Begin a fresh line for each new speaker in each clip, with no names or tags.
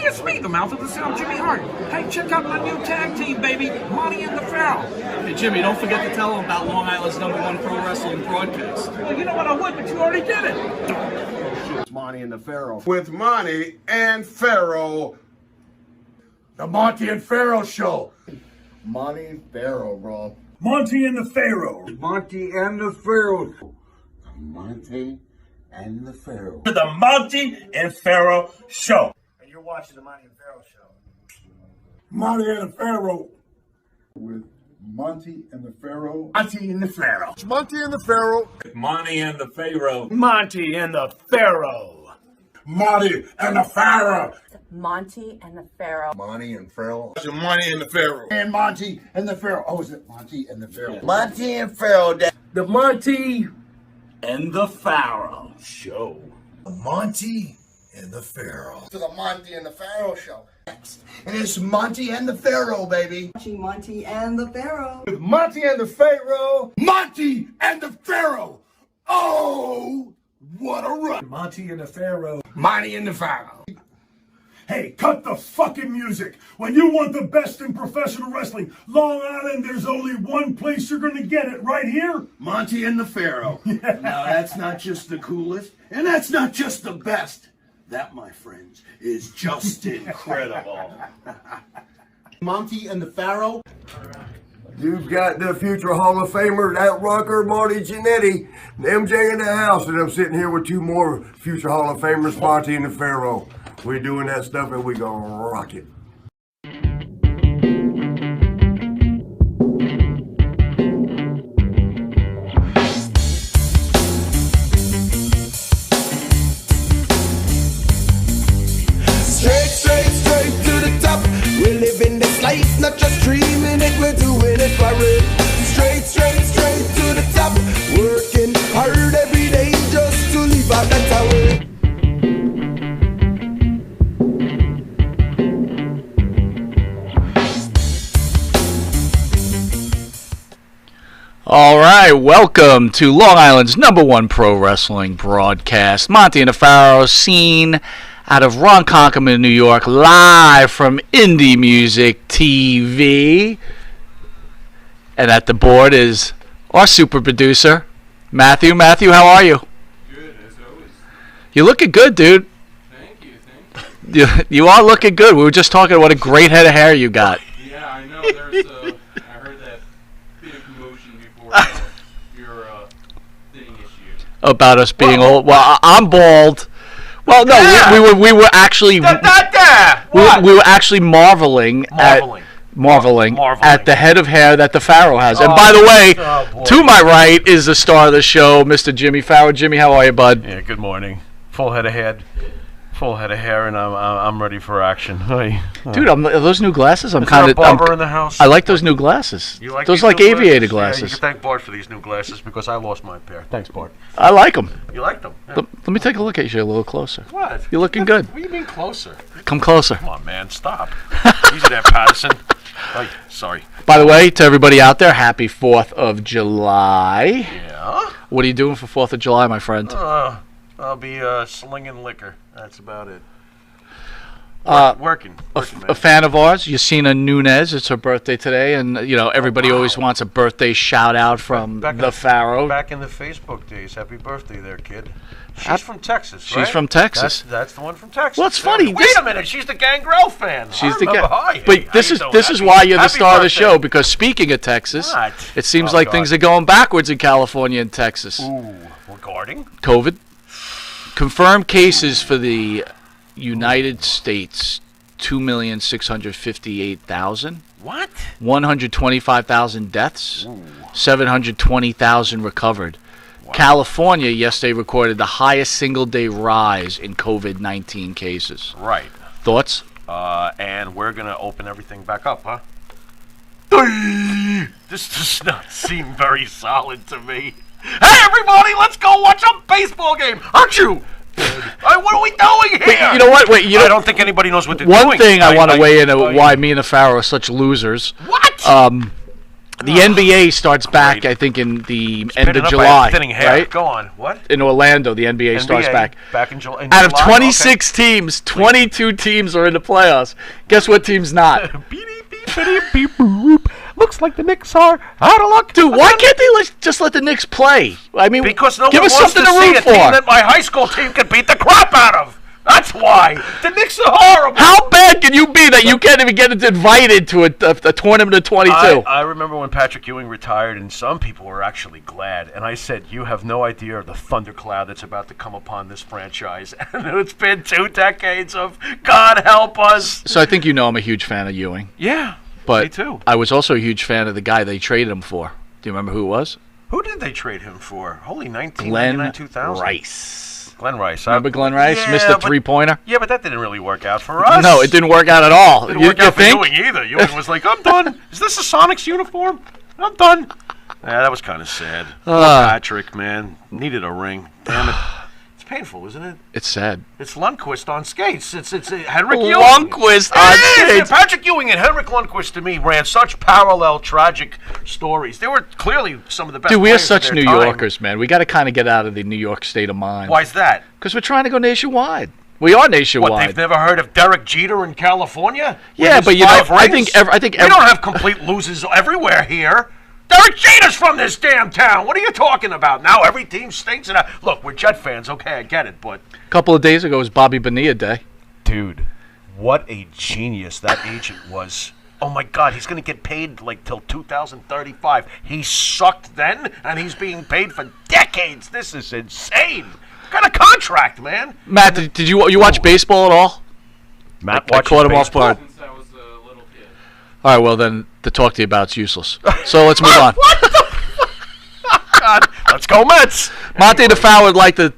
it's me, the mouth of the South, Jimmy Hart. Hey, check out my new tag team, baby, Monte the Pharaoh.
Hey, Jimmy, don't forget to tell them about Long Island's #1 pro wrestling broadcast.
Well, you know what, I would, but you already did it.
It's Monte the Pharaoh.
With Monte and Pharaoh.
The Monte and Pharaoh Show. Monte Pharaoh, bro.
Monte and the Pharaoh.
Monte and the Pharaoh. Monte and the Pharaoh.
The Monte and Pharaoh Show.
And you're watching the Monte and Pharaoh Show.
Monte and the Pharaoh.
With Monte and the Pharaoh.
Monte and the Pharaoh.
It's Monte and the Pharaoh.
Monte and the Pharaoh.
Monte and the Pharaoh.
Monte and the Pharaoh.
Monte and the Pharaoh.
Monte and Pharaoh.
It's Monte and the Pharaoh. And Monte and the Pharaoh. Oh, is it Monte and the Pharaoh?
Monte and Pharaoh.
The Monte and the Pharaoh Show.
Monte and the Pharaoh.
To the Monte and the Pharaoh Show. And it's Monte and the Pharaoh, baby.
Watching Monte and the Pharaoh.
With Monte and the Pharaoh.
Monte and the Pharaoh. Oh, what a run.
Monte and the Pharaoh.
Monte and the Pharaoh.
Hey, cut the fucking music. When you want the best in professional wrestling, Long Island, there's only one place you're going to get it, right here.
Monte and the Pharaoh. Now, that's not just the coolest, and that's not just the best. That, my friends, is just incredible. Monte and the Pharaoh.
You've got the future Hall of Famer, that rocker, Marty Jannetty, MJ in the house, and I'm sitting here with two more future Hall of Famers, Monte and the Pharaoh. We're doing that stuff and we're gonna rock it.
Straight to the top. We're living this life, not just dreaming it, we're doing it for real. Straight to the top. Working hard every day just to live out that tower.
All right, welcome to Long Island's #1 pro wrestling broadcast. Monte and the Pharaoh, seen out of Ronkonkoma, New York, live from Indie Music TV. And at the board is our super producer, Matthew. Matthew, how are you?
Good, as always.
You're looking good, dude.
Thank you.
You are looking good. We were just talking what a great head of hair you got.
Yeah, I know. There's I heard that bit of commotion before your thing issue.
About us being old. Well, I'm bald. Well, no,
Yeah.
we were actually we were actually marveling at the head of hair that the Pharaoh has. And by the way, to my right is the star of the show, Mr. Jimmy Pharaoh. Jimmy, how are you, bud?
Yeah, good morning. Full head of hair, and I'm ready for action. Hey.
Dude, are those new glasses? I'm
Is there
kind
a
of.
barber in the house?
I like those new glasses.
You like
those
these
like
new
aviator
Yeah,
glasses.
you can thank Bart for these new glasses because I lost my pair. Thanks, Bart.
I like them.
You like them? Yeah.
Let me take a look at you a little closer.
What?
You're looking good.
What do you mean closer?
Come closer.
Come on, man. Stop. Easy there, Patterson. Oh, sorry.
By the way, to everybody out there, happy 4th of July.
Yeah?
What are you doing for 4th of July, my friend?
I'll be slinging liquor. That's about it. Working,
A fan of ours, Yasina Nunez. It's her birthday today, and everybody always wants a birthday shout out from the Pharaoh.
Back in the Facebook days. Happy birthday there, kid. She's from Texas, right?
She's from Texas.
That's the one from Texas.
Well, it's funny.
Wait a minute, she's the Gangrel fan.
She's
Hi,
but this is why you're the star of the show, because speaking of Texas, it seems like things are going backwards in California and Texas.
Ooh, regarding
COVID. Confirmed cases for the United States, 2,658,000.
What?
125,000 deaths.
Ooh.
720,000 recovered. Wow. California yesterday recorded the highest single-day rise in COVID-19 cases.
Right.
Thoughts?
And we're going to open everything back up, huh? This does not seem very solid to me. Hey, everybody, let's go watch a baseball game. Aren't you? What are we doing here?
Wait, you know what? Wait,
I don't think anybody knows what they're
doing.
doing.
One thing I want to weigh in on why me and the Pharaoh are such losers.
What?
The NBA starts back, I think, in the end of
Up
July,
by a thinning hair.
right?
Go on. What?
In Orlando, the NBA starts back.
Back in July.
Out of 26 teams, 22 teams are in the playoffs. Guess what team's not?
Looks like the Knicks are out of luck.
Dude, why can't they just let the Knicks play? I mean,
Because no
give
one
us
wants
something
to
to
see
root
a
for.
team that my high school team could beat the crap out of. That's why. The Knicks are horrible.
How bad can you be that you can't even get invited to a tournament of 22?
I remember when Patrick Ewing retired, and some people were actually glad. And I said, you have no idea of the thundercloud that's about to come upon this franchise. And it's been 2 decades of God help us.
So I think you know I'm a huge fan of Ewing.
Yeah,
But
me too.
I was also a huge fan of the guy they traded him for. Do you remember who it was?
Who did they trade him for? Holy 1999,
Glenn
2000.
Rice.
Glenn Rice.
Remember Glenn Rice?
Yeah,
Missed a
but-
three-pointer?
Yeah, but that didn't really work out for us.
No, it didn't work out at all.
It didn't work out for Ewing either. Ewing was like, I'm done. Is this a Sonics uniform? I'm done. Yeah, that was kind of sad. Poor Patrick, man. Needed a ring. Damn it. It's painful, isn't it?
It's sad.
It's Lundqvist on skates. It's Henrik Ewing.
Lundqvist on skates.
Patrick Ewing and Henrik Lundqvist, to me, ran such parallel, tragic stories. They were clearly some of the best
Dude, we are
players of
such
their
New
time.
Yorkers, man. We got to kind of get out of the New York state of mind.
Why's that?
Because we're trying to go nationwide. We are nationwide.
What, they've never heard of Derek Jeter in California?
Yeah,
With
but
his
you know,
5
I
rings?
think
we don't have complete losers everywhere here. Derek Jeter's from this damn town. What are you talking about? Now every team stinks. And look, we're Jet fans. Okay, I get it, but
a couple of days ago was Bobby Bonilla Day.
dude, what a genius that agent was. Oh my God, he's going to get paid like till 2035. He sucked then, and he's being paid for decades. This is insane. What kind of contract, man?
Matt, did you watch baseball at all?
Matt
I caught him off
baseball?
guard.
Since I was a little kid.
All right, well then, to talk to you about it's useless. So let's move on.
What the God, let's go Mets.
Monte The Pharaoh would like to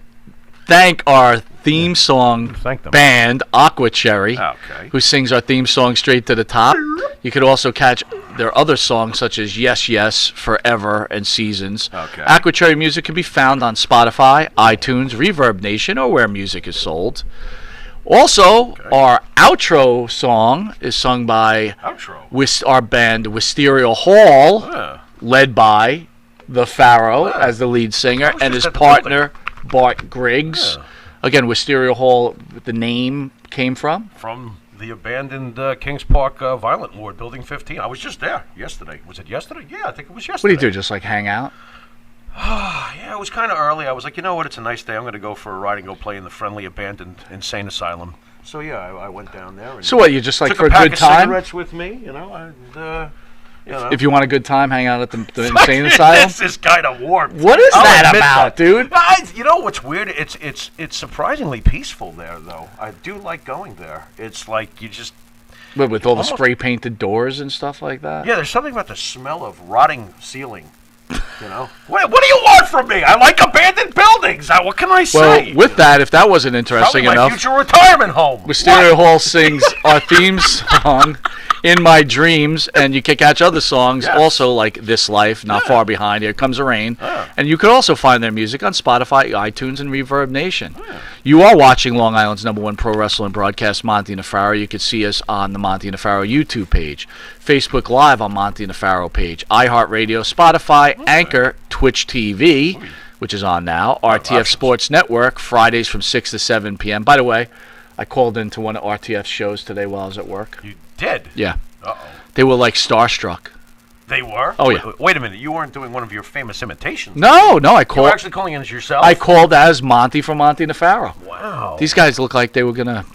thank our theme song
Thank them.
band, Aqua Cherry,
Okay.
who sings our theme song straight to the top. You could also catch their other songs such as Yes, Yes, Forever, and Seasons.
Okay.
Aqua Cherry music can be found on Spotify, iTunes, Reverb Nation, or where music is sold. Also, our outro song is sung by our band Wisteria Hall, led by The Pharaoh as the lead singer, and his partner Bart Griggs. Again, Wisteria Hall, the name came from?
From the abandoned Kings Park Violent Ward, Building 15. I was just there yesterday. Was it yesterday? Yeah, I think it was yesterday.
What do you do, just like hang out?
Yeah, it was kind of early. I was like, you know what? It's a nice day. I'm going to go for a ride and go play in the friendly abandoned insane asylum. So yeah, I went down there. And
So what, you just like
took
for a
pack
good
of
time?
cigarettes with me, you know, and you know.
If you want a good time, hang out at the insane asylum?
This is kind of warped.
What is
I'll
that
admit
about, dude?
You know what's weird? It's surprisingly peaceful there, though. I do like going there. It's like you just.
But with all the
Almost-
spray painted doors and stuff like that?
Yeah, there's something about the smell of rotting ceiling. You know, what do you want from me? I like abandoned buildings. What can I say?
Well, with that, if that wasn't interesting
Probably my
enough,
future retirement home.
Wisteria Hall sings our theme song, In My Dreams, and you can catch other songs also like This Life, Not Far Behind, Here Comes the Rain. And you can also find their music on Spotify, iTunes, and Reverb Nation. You are watching Long Island's #1 pro wrestling broadcast, Monte The Pharaoh. You can see us on the Monte The Pharaoh YouTube page, Facebook Live on Monte The Pharaoh page, iHeartRadio, Spotify, Anchor, Twitch TV, which is on now, RTF Sports Network, Fridays from 6 to 7 p.m. By the way, I called into one of RTF's shows today while I was at work.
You did?
Yeah.
Uh-oh.
They were like starstruck.
They were?
Oh, yeah.
Wait a minute. You weren't doing one of your famous imitations.
No, I
You were
called.
actually calling in as yourself?
I called as Monty from Monte The Pharaoh.
Wow.
These guys look like they were gonna,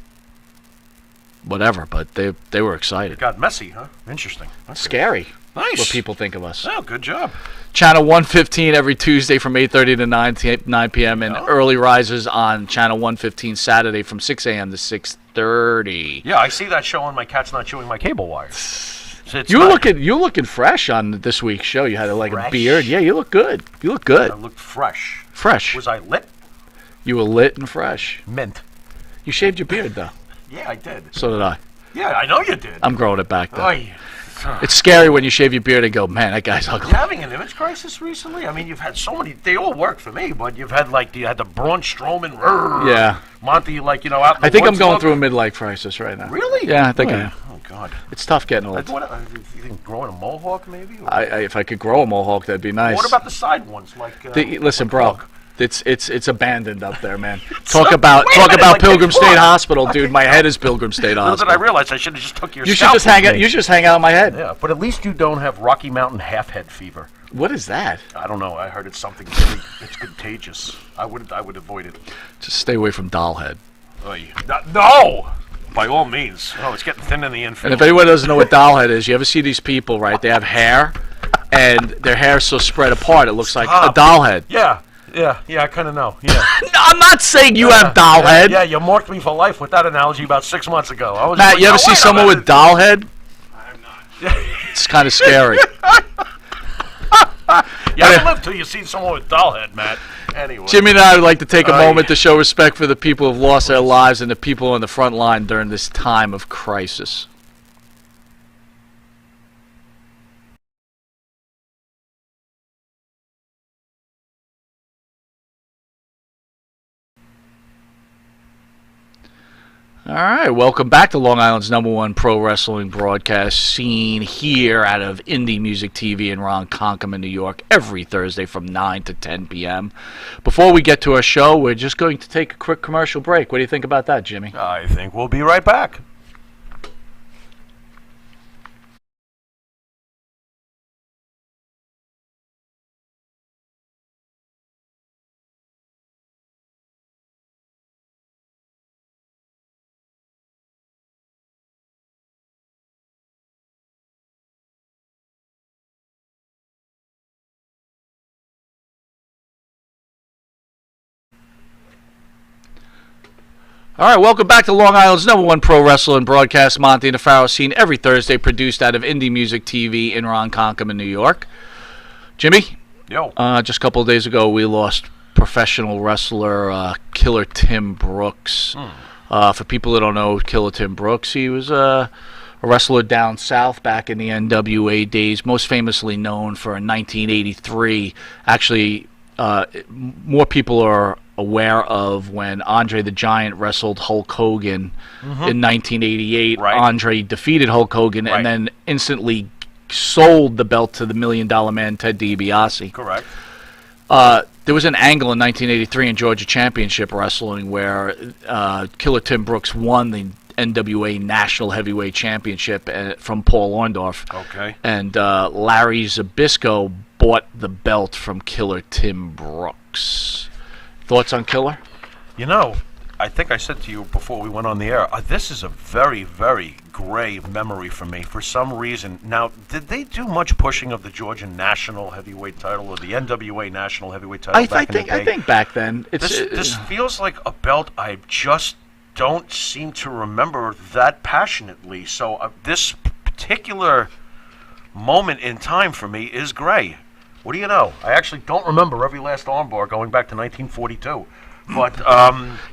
whatever, but they were excited.
It got messy, huh? Interesting. Okay.
Scary.
Nice.
What people think of us.
Oh, good job.
Channel 115 every Tuesday from 8:30 to 9 p.m. and early risers on Channel 115 Saturday from 6 a.m. to 6:30.
Yeah, I see that show on My Cat's Not Chewing My Cable Wire.
You're looking fresh on this week's show. You had like a beard. Yeah, you look good. You look good.
I looked fresh.
Fresh.
Was I lit?
You were lit and fresh.
Mint.
You shaved your beard though.
Yeah, I did.
So did I.
Yeah, I know you did.
I'm growing it back though.
Oy.
It's scary when you shave your beard and go, man, that guy's ugly.
You having an image crisis recently? I mean, you've had so many. They all work for me, but you've had you had the Braun Strowman.
Yeah.
Monty, out in the
I think I'm
woods
going
look.
through a midlife crisis right now.
Really?
Yeah, I think I
Oh,
am.
Okay. God.
It's tough getting old.
You think growing a mohawk, maybe? Or
If I could grow a mohawk, that'd be nice.
what about the side ones?
Listen,
like
bro.
Hook?
It's abandoned up there, man. Talk about Pilgrim State Hospital, dude. My head is Pilgrim State
Little
Hospital.
did I realize I should have just took your
You should just hang out. You should just hang out on my head.
Yeah, but at least you don't have Rocky Mountain half-head fever.
What is that?
I don't know. I heard it's something really. It's contagious. I would avoid it.
Just stay away from doll head.
No! By all means. Oh, it's getting thin in the infield.
And if anyone doesn't know what doll head is, you ever see these people, right? They have hair, and their hair is so spread apart, it looks like a doll head.
Yeah, I kind of know. Yeah.
I'm not saying you have doll head.
Yeah, you marked me for life with that analogy about 6 months ago. I was
Matt,
like,
you ever see someone with doll head?
I have not.
It's kind of scary.
You haven't lived till you see someone with doll head, Matt. Anyway.
Jimmy and I would like to take a moment to show respect for the people who have lost their lives and the people on the front line during this time of crisis. All right, welcome back to Long Island's #1 pro wrestling broadcast scene here out of Indie Music TV in Ronkonkoma, New York, every Thursday from 9 to 10 p.m. Before we get to our show, we're just going to take a quick commercial break. What do you think about that, Jimmy?
I think we'll be right back.
All right, welcome back to Long Island's #1 pro wrestling broadcast, Monte The Pharaoh, seen every Thursday, produced out of Indie Music TV in Ronkonkoma, New York. Jimmy?
Yo.
Just a couple of days ago, we lost professional wrestler Killer Tim Brooks. For people that don't know Killer Tim Brooks, he was a wrestler down south back in the NWA days, most famously known for 1983. Actually, more people are aware of when Andre the Giant wrestled Hulk Hogan in 1988.
Right.
Andre defeated Hulk Hogan and then instantly sold the belt to the $1 Million Man, Ted DiBiase.
Correct.
There was an angle in 1983 in Georgia Championship Wrestling where Killer Tim Brooks won the NWA National Heavyweight Championship from Paul Orndorff.
Okay.
And Larry Zbyszko bought the belt from Killer Tim Brooks. Thoughts on Killer?
You know, I think I said to you before we went on the air, this is a very, very gray memory for me for some reason. Now, did they do much pushing of the Georgia National Heavyweight title or the NWA National Heavyweight title
I think back then.
This feels like a belt I just don't seem to remember that passionately. So this particular moment in time for me is gray. What do you know? I actually don't remember every last armbar going back to 1942. But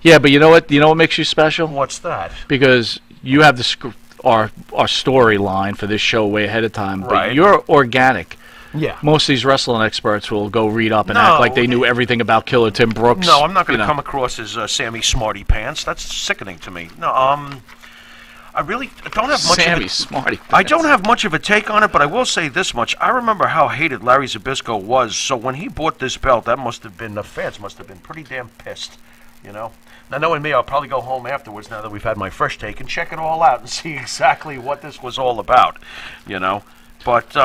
yeah, but you know what? You know what makes you special?
What's that?
Because you have our storyline for this show way ahead of time, but
Right.
you're organic.
Yeah.
Most of these wrestling experts will go read up and act like they knew everything about Killer Tim Brooks.
No, I'm not going to come across as Sammy Smarty Pants. That's sickening to me. No, I really don't have much
Sammy
of
Smarty Pants.
I don't have much of a take on it, but I will say this much. I remember how hated Larry Zbyszko was, so when he bought this belt, that must have been, the fans must have been pretty damn pissed, you know? Now, knowing me, I'll probably go home afterwards, now that we've had my fresh take, and check it all out and see exactly what this was all about, you know? But,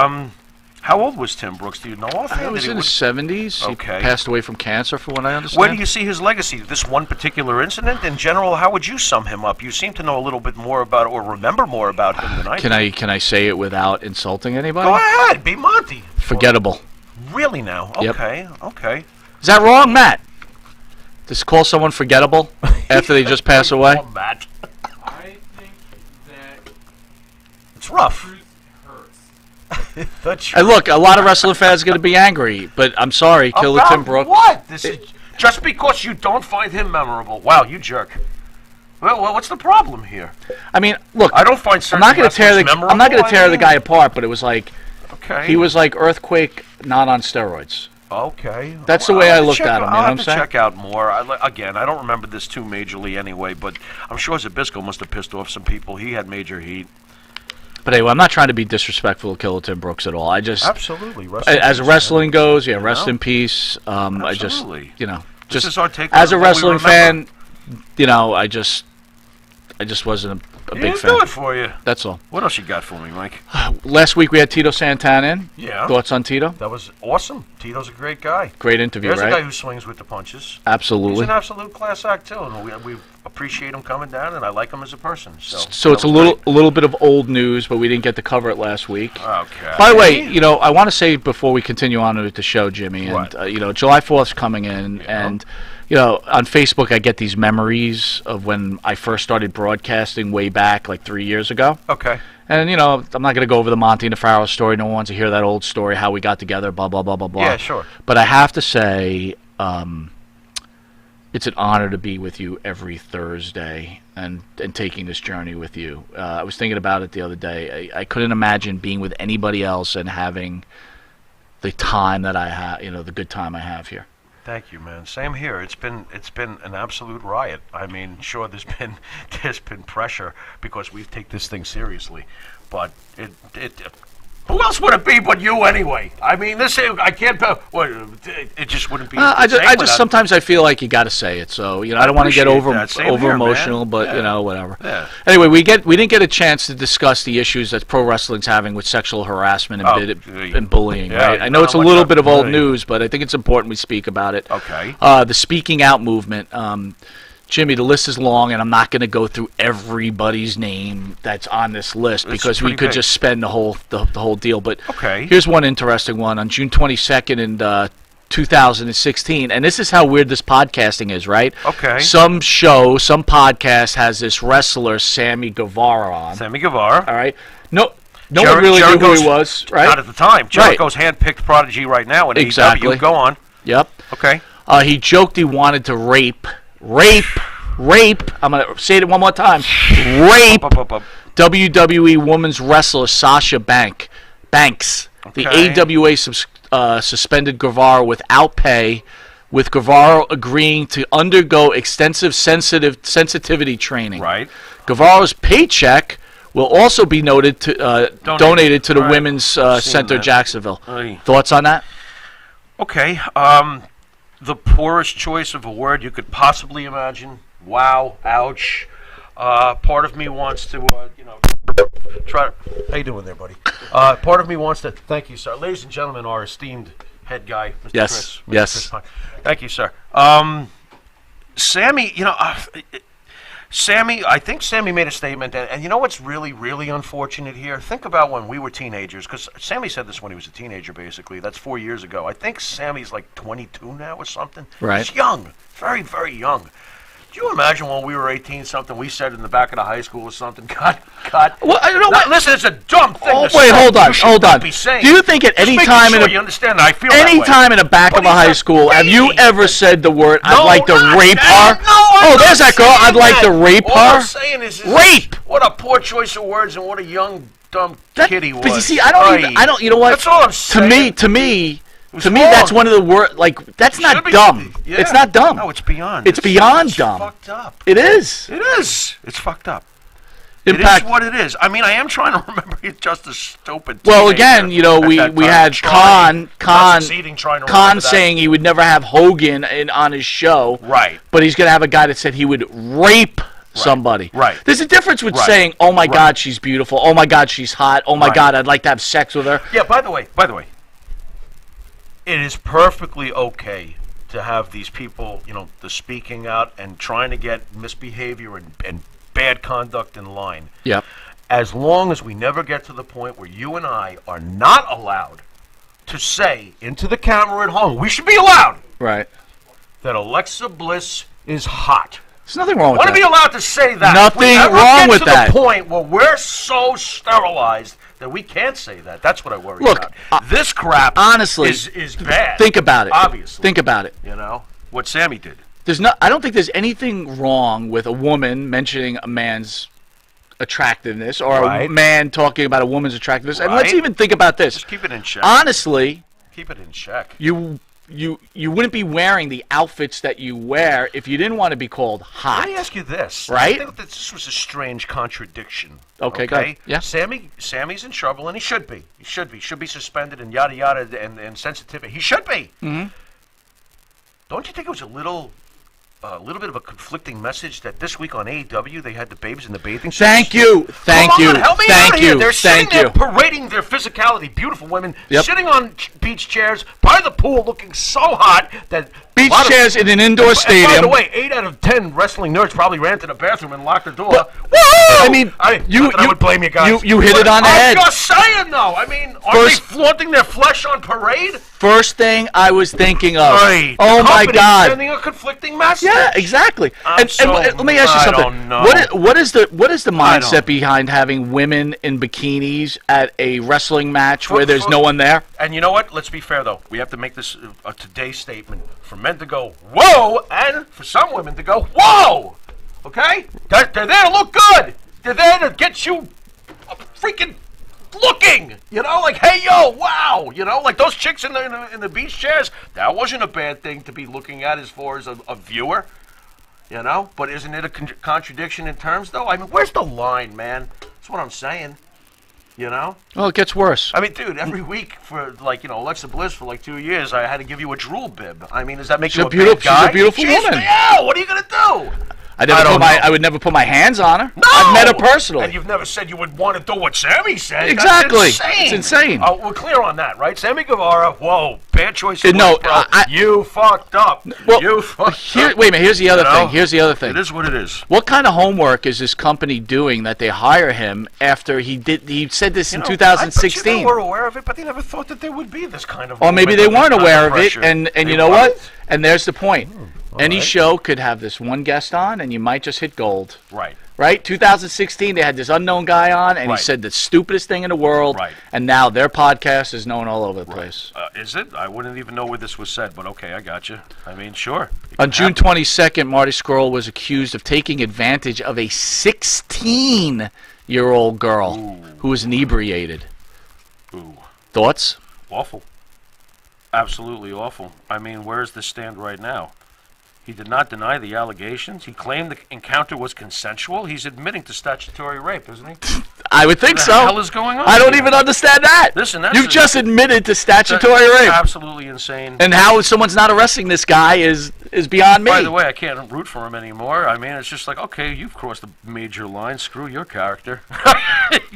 how old was Tim Brooks? Do you know offhand?
He was in his 70s.
Okay.
He passed away from cancer, for what I understand.
Where do you see his legacy? This one particular incident? In general, how would you sum him up? You seem to know a little bit more about, or remember more about him than I do.
Can I say it without insulting anybody?
Go ahead, be Monty.
Forgettable.
Really now?
Yep.
Okay, okay.
Is that wrong, Matt? Just call someone forgettable after they just pass away?
Matt.
I think that
It's rough.
truth hurts.
And look, a lot of wrestling fans are going to be angry, but I'm sorry, Killer
About
Tim Brooks.
What? This is just because you don't find him memorable. Wow, you jerk. Well, what's the problem here?
I mean, look,
I don't find certain
I'm not going to tear
wrestlers memorable.
I'm not going to tear
I
the
mean-
guy apart, but it was like
Okay.
he was like Earthquake, not on steroids.
Okay.
That's the
I'll
way
have
I
to
looked
check-
at him, you know
I'll
what
have
I'm
to
saying?
check out more. Again, I don't remember this too majorly anyway, but I'm sure Zbyszko must have pissed off some people. He had major heat.
But anyway, I'm not trying to be disrespectful to Killer Tim Brooks at all. I just
Absolutely.
as wrestling goes, yeah, rest
know?
in peace. I just,
Absolutely.
Just
is our take
as
on
a
what we
wrestling
remember.
fan, I just wasn't a big
He'll
fan.
do it for you.
That's all.
What else you got for me, Mike?
Last week we had Tito Santana in.
Yeah.
Thoughts on Tito?
That was awesome. Tito's a great guy.
Great interview,
There's
right?
a guy who swings with the punches.
Absolutely.
He's an absolute class act too, and we appreciate him coming down, and I like him as a person.
So it's a little bit of old news, but we didn't get to cover it last week.
Okay.
By the way, I want to say before we continue on with the show, Jimmy, and
What?
July 4th's coming in, and on Facebook I get these memories of when I first started broadcasting way back, like 3 years ago.
Okay.
And I'm not going to go over the Monte The Pharaoh story. No one wants to hear that old story, how we got together, blah blah blah blah blah.
Yeah, sure.
But I have to say, it's an honor to be with you every Thursday and taking this journey with you. I was thinking about it the other day. I couldn't imagine being with anybody else and having the time that I have, the good time I have here.
Thank you, man. Same here. It's been an absolute riot. I mean, sure, there's been pressure because we take this thing seriously, but who else would it be but you anyway? I mean, I can't. It just wouldn't be.
I just sometimes I feel like you got to say it. So I don't want to get over emotional, but whatever.
Yeah.
Anyway, we didn't get a chance to discuss the issues that pro wrestling's having with sexual harassment and bullying.
Yeah,
Right? I know it's a little bit of old news, but I think it's important we speak about it.
Okay.
The speaking out movement. Jimmy, the list is long, and I'm not going to go through everybody's name that's on this list because we could just spend the whole deal. But here's one interesting one. On June 22nd in 2016, and this is how weird this podcasting is, right?
Okay.
Some podcast has this wrestler, Sammy Guevara, on.
Sammy Guevara.
All right. No one really knew who he was, right?
Not at the time. Jericho's hand-picked prodigy right now in AEW. Go on.
Yep.
Okay.
He joked he wanted to rape. I'm going to say it one more time. Rape WWE Women's Wrestler Sasha Banks. The AWA suspended Guevara without pay, with Guevara agreeing to undergo extensive sensitivity training.
Right.
Guevara's paycheck will also be donated to the Women's Center Jacksonville. Thoughts on that?
Okay. The poorest choice of a word you could possibly imagine. Wow. Ouch. Part of me wants to, try. How you doing there, buddy? Part of me wants to. Thank you, sir. Ladies and gentlemen, our esteemed head guy, Mr.
Yes.
Chris.
Yes.
Chris Pine. Thank you, sir. Sammy, I think Sammy made a statement, and you know what's really, really unfortunate here? Think about when we were teenagers, because Sammy said this when he was a teenager, basically. That's 4 years ago. I think Sammy's like 22 now or something.
Right.
He's young. Very, very young. Do you imagine when we were 18-something, we said in the back of the high school or something, cut.
Well, I don't know.
Listen, it's a dumb thing to say.
Wait, hold on.
Be saying.
Do you think at any time
you understand that I feel that way.
time in the back of a high school, have you ever said the word, I'd like to rape her?
No,
there's that girl, I'd like to rape her?
All I'm saying is
rape!
What a poor choice of words and what a young, dumb kid he was.
But you see, you know what?
That's all I'm saying.
To me,
wrong.
that's one of the words, that's not dumb.
Yeah.
It's not dumb.
No, it's beyond.
It's beyond dumb.
Fucked up.
It is.
It is. It's fucked up.
Impact.
It is what it is. I mean, I am trying to remember he's just a stupid
Well, again, we had Khan saying he would never have Hogan on his show.
Right.
But he's going to have a guy that said he would rape somebody.
Right.
There's a difference with saying, oh, my God, she's beautiful. Oh, my God, she's hot. Oh, my God, I'd like to have sex with her.
Yeah, by the way, it is perfectly okay to have these people, the speaking out and trying to get misbehavior and bad conduct in line.
Yep.
As long as we never get to the point where you and I are not allowed to say into the camera at home, we should be allowed
that
Alexa Bliss is hot.
There's nothing wrong with that.
Want to be allowed to say that.
Nothing wrong with that.
To the point where we're so sterilized that we can't say that. That's what I worry about. This crap
honestly
is bad.
Think about it.
Obviously.
Think about it.
What Sammy did.
I don't think there's anything wrong with a woman mentioning a man's attractiveness or a man talking about a woman's attractiveness. And let's even think about this.
Just keep it in check.
Honestly,
keep it in check.
You you wouldn't be wearing the outfits that you wear if you didn't want to be called hot.
Let me ask you this.
Right?
I think that this was a strange contradiction.
Okay, go ahead. Yeah.
Sammy's in trouble, and he should be. He should be suspended and yada yada and sensitivity. He should be.
Mm-hmm.
Don't you think it was a little bit of a conflicting message that this week on AEW they had the babes in the bathing suits?
Thank you.
Come on, help me out here. They're
Thank
sitting
you.
there parading their physicality, beautiful women,
Yep.
sitting on beach chairs by the pool, looking so hot that
Beach chairs in an indoor
and
stadium.
by the way, 8 out of 10 wrestling nerds probably ran to the bathroom and locked the door.
But-
Woo!
I mean,
I would blame you guys.
You hit it on the head.
I'm just saying, though. I mean, are they flaunting their flesh on parade?
First thing I was thinking of.
Right.
Oh
The
my
company's
God.
Sending a conflicting message.
Yeah, exactly. And let me ask you
I
something.
don't know.
What is the mindset
don't.
behind having women in bikinis at a wrestling match where there's no one there?
And you know what? Let's be fair, though. We have to make this a today's statement for men to go, whoa, and for some women to go, whoa. Okay? They're there to look good. They're there to get you freaking looking. You know, like, hey, yo, wow. You know, like those chicks in the beach chairs. That wasn't a bad thing to be looking at as far as a viewer. You know? But isn't it a contradiction in terms, though? I mean, where's the line, man? That's what I'm saying. You know?
Well, it gets worse.
I mean, dude, every week for, like, you know, Alexa Bliss for like 2 years, I had to give you a drool bib. I mean, does that make you a bad guy?
She's a beautiful woman.
Yeah, what are you going to do?
I would never put my hands on her.
No!
I've met her personally.
And you've never said you would want to do what Sammy said.
Exactly.
That's insane.
It's insane.
Oh, we're clear on that, right? Sammy Guevara, whoa, bad choice of
No,
words, bro. You fucked up.
Well,
You fucked up.
wait a minute. Here's the other
You
thing.
know?
Here's the other thing.
It is what it is.
What kind of homework is this company doing that they hire him after he said this in 2016?
I bet you they were aware of it, but they never thought that there would be this kind of.
Or maybe they weren't aware of it, and
They
you know
weren't?
what? And there's the point. Any
right.
show could have this one guest on, and you might just hit gold.
Right.
Right? 2016, they had this unknown guy on, and
Right.
he said the stupidest thing in the world.
Right.
And now their podcast is known all over the place.
Is it? I wouldn't even know where this was said, but okay, I got you. I mean, sure.
On June 22nd, Marty Scurll was accused of taking advantage of a 16-year-old girl who was inebriated.
Ooh.
Thoughts?
Awful. Absolutely awful. I mean, where does this stand right now? He did not deny the allegations. He claimed the encounter was consensual. He's admitting to statutory rape, isn't he?
I would think
What
so.
the hell is going on
I don't
here?
even understand that.
Listen, that's
You've just admitted to statutory rape.
Absolutely insane.
And how someone's not arresting this guy is beyond me.
By the way, I can't root for him anymore. I mean, it's just like, okay, you've crossed a major line. Screw your character.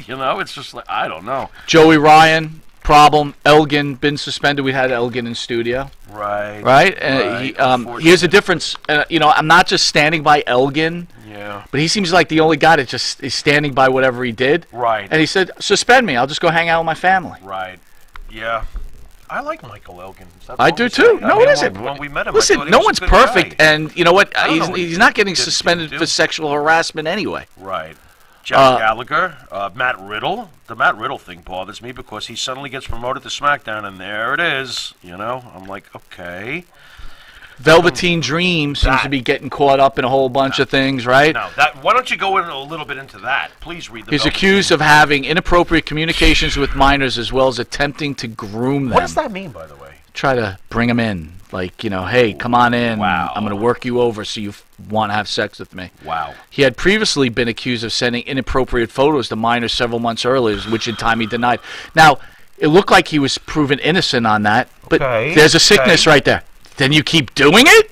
You know, it's just like, I don't know.
Joey Ryan, problem. Elgin been suspended. We had Elgin in studio.
Right.
Right. Here's the
Unfortunately.
difference. I'm not just standing by Elgin.
Yeah.
But he seems like the only guy that just is standing by whatever he did.
Right.
And he said, "Suspend me. I'll just go hang out with my family."
Right. Yeah. I like Michael Elgin. Is that
I
wrong
do
to say?
too.
I
No,
mean,
it isn't.
When we met him, I
Listen,
thought he
no
was a
one's
good
perfect,
guy.
and you know what?
I don't know what
He's not getting
he did
suspended
do.
for sexual harassment anyway.
Right. Jack Gallagher, Matt Riddle. The Matt Riddle thing bothers me because he suddenly gets promoted to SmackDown, and there it is. You know, I'm like, okay.
Velveteen Dream seems to be getting caught up in a whole bunch of things, right?
Now, why don't you go in a little bit into that? Please read the.
He's
Velveteen
accused of having inappropriate communications with minors as well as attempting to groom them.
What does that mean, by the way?
Try to bring them in. Like, you know, hey, come on in.
Wow.
I'm going to work you over so you want to have sex with me.
Wow.
He had previously been accused of sending inappropriate photos to minors several months earlier, which in time he denied. Now, it looked like he was proven innocent on that, but
Okay,
there's a sickness right there. Then you keep doing it?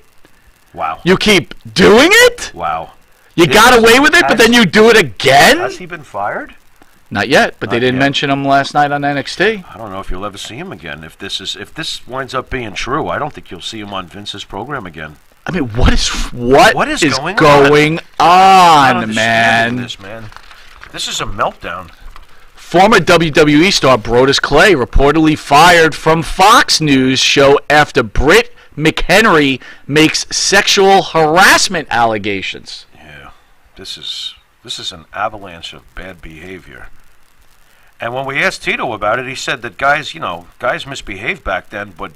Wow.
You keep doing it?
Wow.
You got away with it, but then you do it again?
Has he been fired?
Not yet, but they
Not
didn't
yet.
mention him last night on NXT.
I don't know if you'll ever see him again. If this winds up being true, I don't think you'll see him on Vince's program again.
I mean, what is
going
on,
understanding
man?
This, man. This is a meltdown.
Former WWE star Brodus Clay reportedly fired from Fox News show after Britt McHenry makes sexual harassment allegations.
Yeah, this is an avalanche of bad behavior. And when we asked Tito about it, he said that guys misbehaved back then, but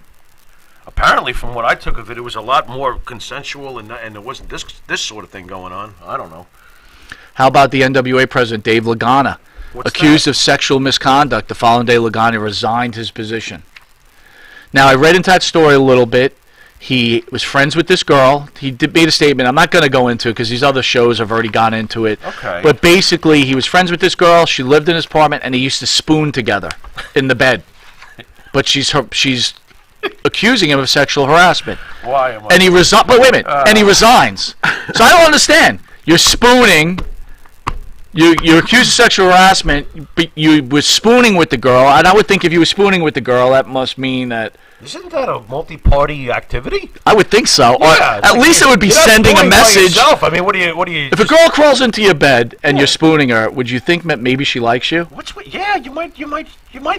apparently, from what I took of it, it was a lot more consensual, and there wasn't this sort of thing going on. I don't know.
How about the NWA president Dave Lagana,
What's
accused
that?
of sexual misconduct? The following day, Lagana resigned his position. Now, I read into that story a little bit. He was friends with this girl. He made a statement. I'm not going to go into it because these other shows have already gone into it.
Okay.
But basically, he was friends with this girl. She lived in his apartment, and they used to spoon together in the bed. But she's accusing him of sexual harassment.
Why am I?
And he resigns. But wait a minute. And he resigns. So I don't understand. You're spooning. You're accused of sexual harassment, but you were spooning with the girl. And I would think if you were spooning with the girl, that must mean that.
Isn't that a multi-party activity?
I would think so.
Yeah,
Or at least it would be sending a message.
I mean, what do you?
If a girl crawls into your bed and you're spooning her, would you think that maybe she likes you?
Yeah, you might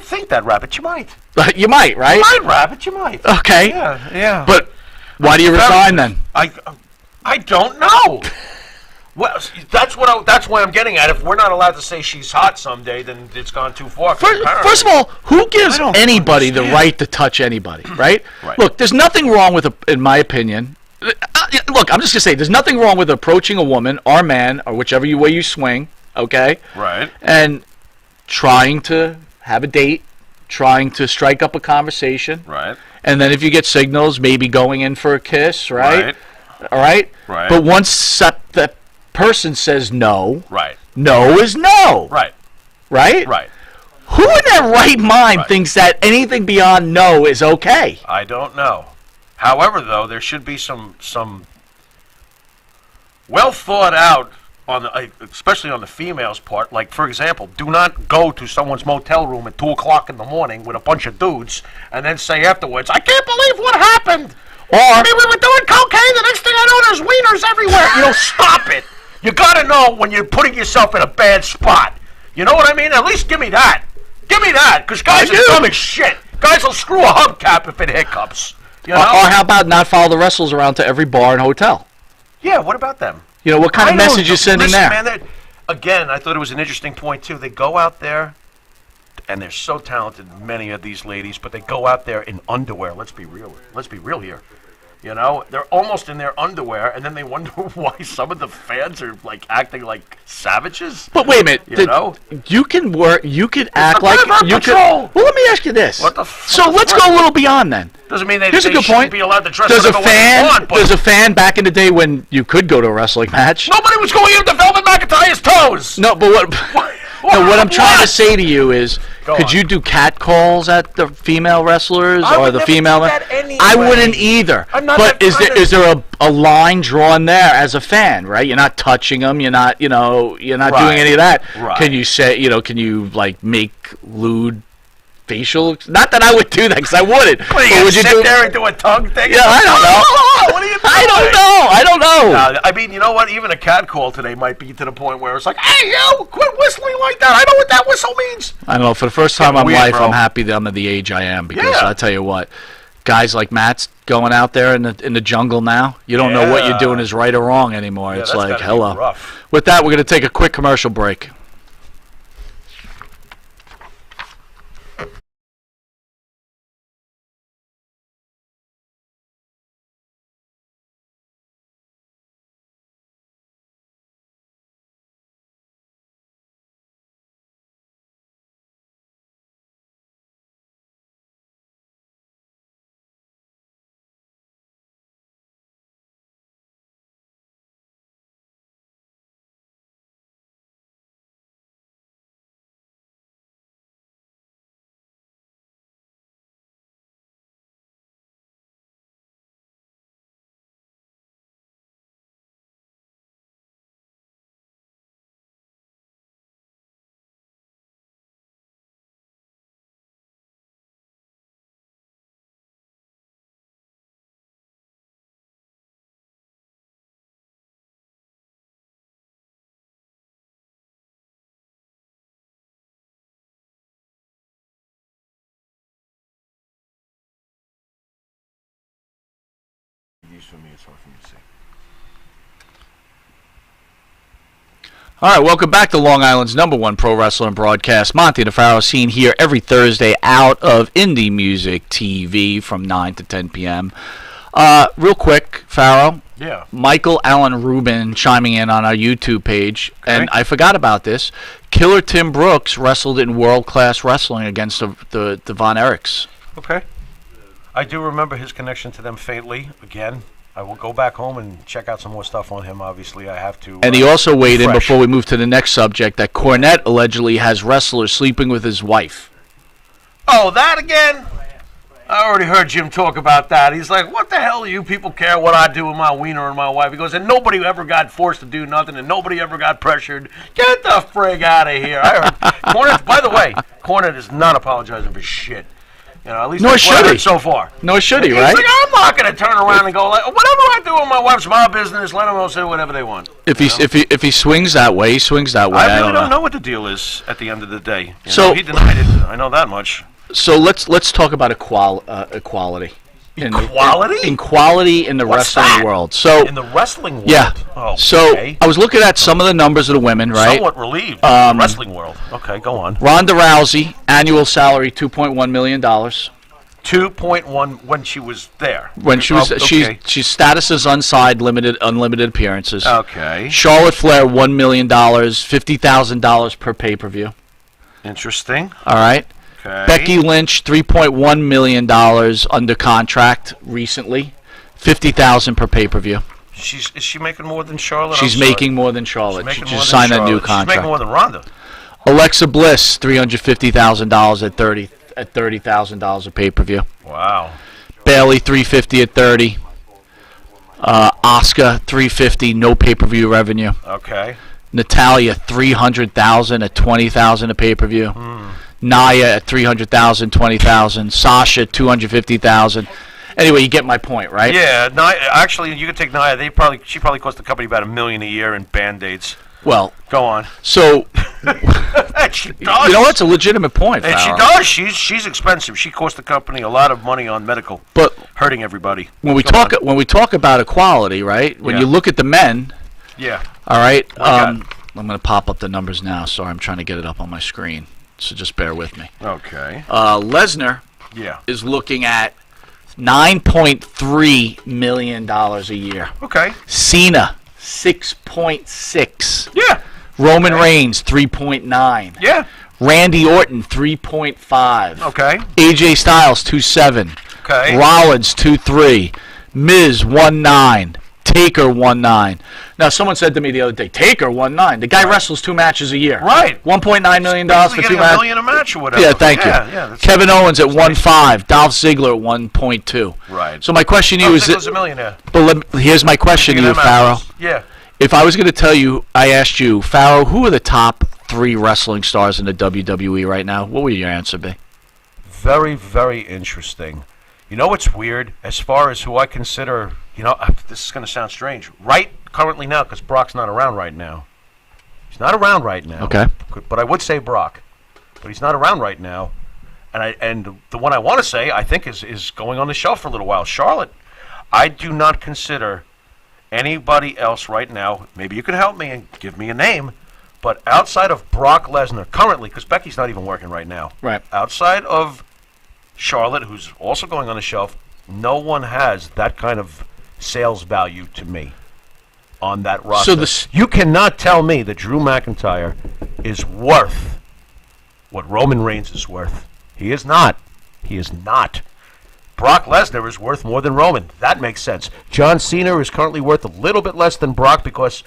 think that, Rabbit. You might.
You might, right?
You might, Rabbit. You might.
Okay.
Yeah.
But why do you resign then?
I don't know. Well, that's why I'm getting at. If we're not allowed to say she's hot someday, then it's gone too far.
First of all, who gives anybody the right to touch anybody, right? Look, there's nothing wrong with, in my opinion. Look, I'm just gonna say, there's nothing wrong with approaching a woman or a man or whichever way you swing, okay?
Right.
And trying to have a date, trying to strike up a conversation,
right?
And then if you get signals, maybe going in for a kiss, right? All right.
Right.
But once that person says no,
right?
No is no,
right?
Right?
Right.
Who in their right mind thinks that anything beyond no is okay?
I don't know. However, though, there should be some well thought out especially on the female's part. Like, for example, do not go to someone's motel room at 2 o'clock in the morning with a bunch of dudes and then say afterwards, "I can't believe what happened."
Or
I mean, we were doing cocaine. The next thing I know, there's wieners everywhere. You know, stop it. You gotta know when you're putting yourself in a bad spot. You know what I mean? At least give me that. Give me that, because guys are dumb as shit. Guys will screw a hubcap if it hiccups. You know?
Or how about not follow the wrestlers around to every bar and hotel?
Yeah, what about them?
You know, what kind of message you sending there?
Man, again, I thought it was an interesting point, too. They go out there, and they're so talented, many of these ladies, but they go out there in underwear. Let's be real. Let's be real here. You know, they're almost in their underwear, and then they wonder why some of the fans are like acting like savages.
But wait a minute,
you know,
you can act like you can. Well, let me ask you this.
What the
so let's go a little beyond then.
Doesn't mean they
Here's a good
shouldn't
point.
be allowed to dress
There's a
whatever way they want, but
There's a fan back in the day when you could go to a wrestling match.
nobody was going into Velvet McIntyre's toes.
No, but what I'm trying to say to you is, could you do cat calls at the female wrestlers or the female? I wouldn't either. But is there a line drawn there as a fan? Right, you're not touching them. You're not doing any of that.
Right.
Can you say can you like make lewd facial? Not that I would do that because I wouldn't.
What, you would you sit there and do a tongue thing?
Yeah, I don't know.
What are you doing?
I don't know.
I mean, you know what? Even a cat call today might be to the point where it's like, "Hey, you, quit whistling like that. I know what that whistle means."
I don't know. For the first time in my life,
bro.
I'm happy that I'm at the age I am because I tell you what, guys like Matt's going out there in the jungle now. You don't know what you're doing is right or wrong anymore.
Yeah,
it's
that's
like,
gotta be
hello.
rough.
With that, we're going to take a quick commercial break.
For me, it's hard for me to see.
All right, welcome back to Long Island's #1 pro wrestling broadcast. Monte The Pharaoh, seen here every Thursday out of Indie Music TV from 9 to 10 p.m. Real quick, Pharaoh.
Yeah.
Michael Allen Rubin chiming in on our YouTube page, and I forgot about this. Killer Tim Brooks wrestled in World Class Wrestling against the Von Erichs.
Okay. I do remember his connection to them faintly. Again, I will go back home and check out some more stuff on him. Obviously, I have to.
And he also weighed in
refresh.
before we move to the next subject that Cornette allegedly has wrestlers sleeping with his wife.
Oh, that again? I already heard Jim talk about that. He's like, what the hell do you people care what I do with my wiener and my wife? He goes, and nobody ever got forced to do nothing, and nobody ever got pressured. Get the frig out of here. I heard Cornette, by the way, Cornette is not apologizing for shit. You know, at least
Nor
that's what I
should he.
heard so far.
Nor should he,
He's
right?
like, I'm not going to turn around and go, like, whatever I do with my wife's my business, let them all say whatever they want.
If he swings that way, he swings that way.
I really don't know what the deal is at the end of the day. You
So-
know, he denied it. I know that much.
So let's talk about equality.
Equality?
Equality in the
What's
wrestling
that?
world. So
In the wrestling world?
yeah.
Oh,
So
okay.
I was looking at some of the numbers of the women, right?
Somewhat relieved in the wrestling world. Okay, go on.
Ronda Rousey, annual salary $2.1 million.
2.1 when she was there.
When she was,
Oh, okay.
she's status is unsigned, unlimited appearances.
Okay.
Charlotte Flair, $1 million, $50,000 per pay-per-view.
Interesting.
All right.
Okay.
Becky Lynch, $3.1 million under contract recently, $50,000 per pay-per-view.
Is she making more than Charlotte?
She's
I'm sorry.
making more than Charlotte.
She's
She
making more
just
than
signed a new
Charlotte. She's making more
contract.
than Ronda.
Alexa Bliss, $350,000 at $30,000 a pay-per-view.
Wow.
Bailey, $350,000 at 30. Asuka, $350,000, no pay-per-view revenue.
Okay.
Natalia, $300,000 at $20,000 a pay-per-view. Nia at $300,000, $20,000. Sasha, $250,000. Anyway, you get my point, right?
Yeah. Actually, you could take Nia. She probably cost the company about $1 million a year in Band-Aids.
Well,
go on.
So,
she does.
You know, that's a legitimate point.
And
Farrell.
she does. She's expensive. She cost the company a lot of money on medical.
But
hurting everybody.
When we talk about equality, right? When you look at the men,
yeah.
All right.
I'm
going to pop up the numbers now. Sorry, I'm trying to get it up on my screen. So just bear with me.
Okay.
Lesnar is looking at $9.3 million a year.
Okay.
Cena, 6.6.
Yeah.
Roman Reigns, 3.9.
Yeah.
Randy Orton, 3.5.
Okay.
AJ Styles, 2.7.
Okay.
Rollins, 2.3. Miz, 1.9. Taker, 1.9. Now, someone said to me the other day, Taker, 1.9. The guy wrestles 2 matches a year.
Right.
$1.9 million for 2
getting
matches.
$1 million a match or whatever.
Yeah, thank you.
Yeah,
Kevin Owens at 1.5. Dolph Ziggler at 1.2.
Right.
So my question to you is,
Ziggler's a millionaire.
but here's my question to you, Farrell.
Yeah.
If I was going to tell you, I asked you, Farrell, who are the top 3 wrestling stars in the WWE right now? What would your answer be?
Very, very interesting. You know what's weird? As far as who I consider, this is going to sound strange. Right currently now, because Brock's not around right now. He's not around right now.
Okay.
But I would say Brock. But he's not around right now. And the one I want to say, I think, is going on the shelf for a little while. Charlotte. I do not consider anybody else right now. Maybe you can help me and give me a name. But outside of Brock Lesnar, currently, because Becky's not even working right now.
Right.
Outside of Charlotte, who's also going on the shelf, no one has that kind of sales value to me on that roster. So you cannot tell me that Drew McIntyre is worth what Roman Reigns is worth. He is not. He is not. Brock Lesnar is worth more than Roman. That makes sense. John Cena is currently worth a little bit less than Brock because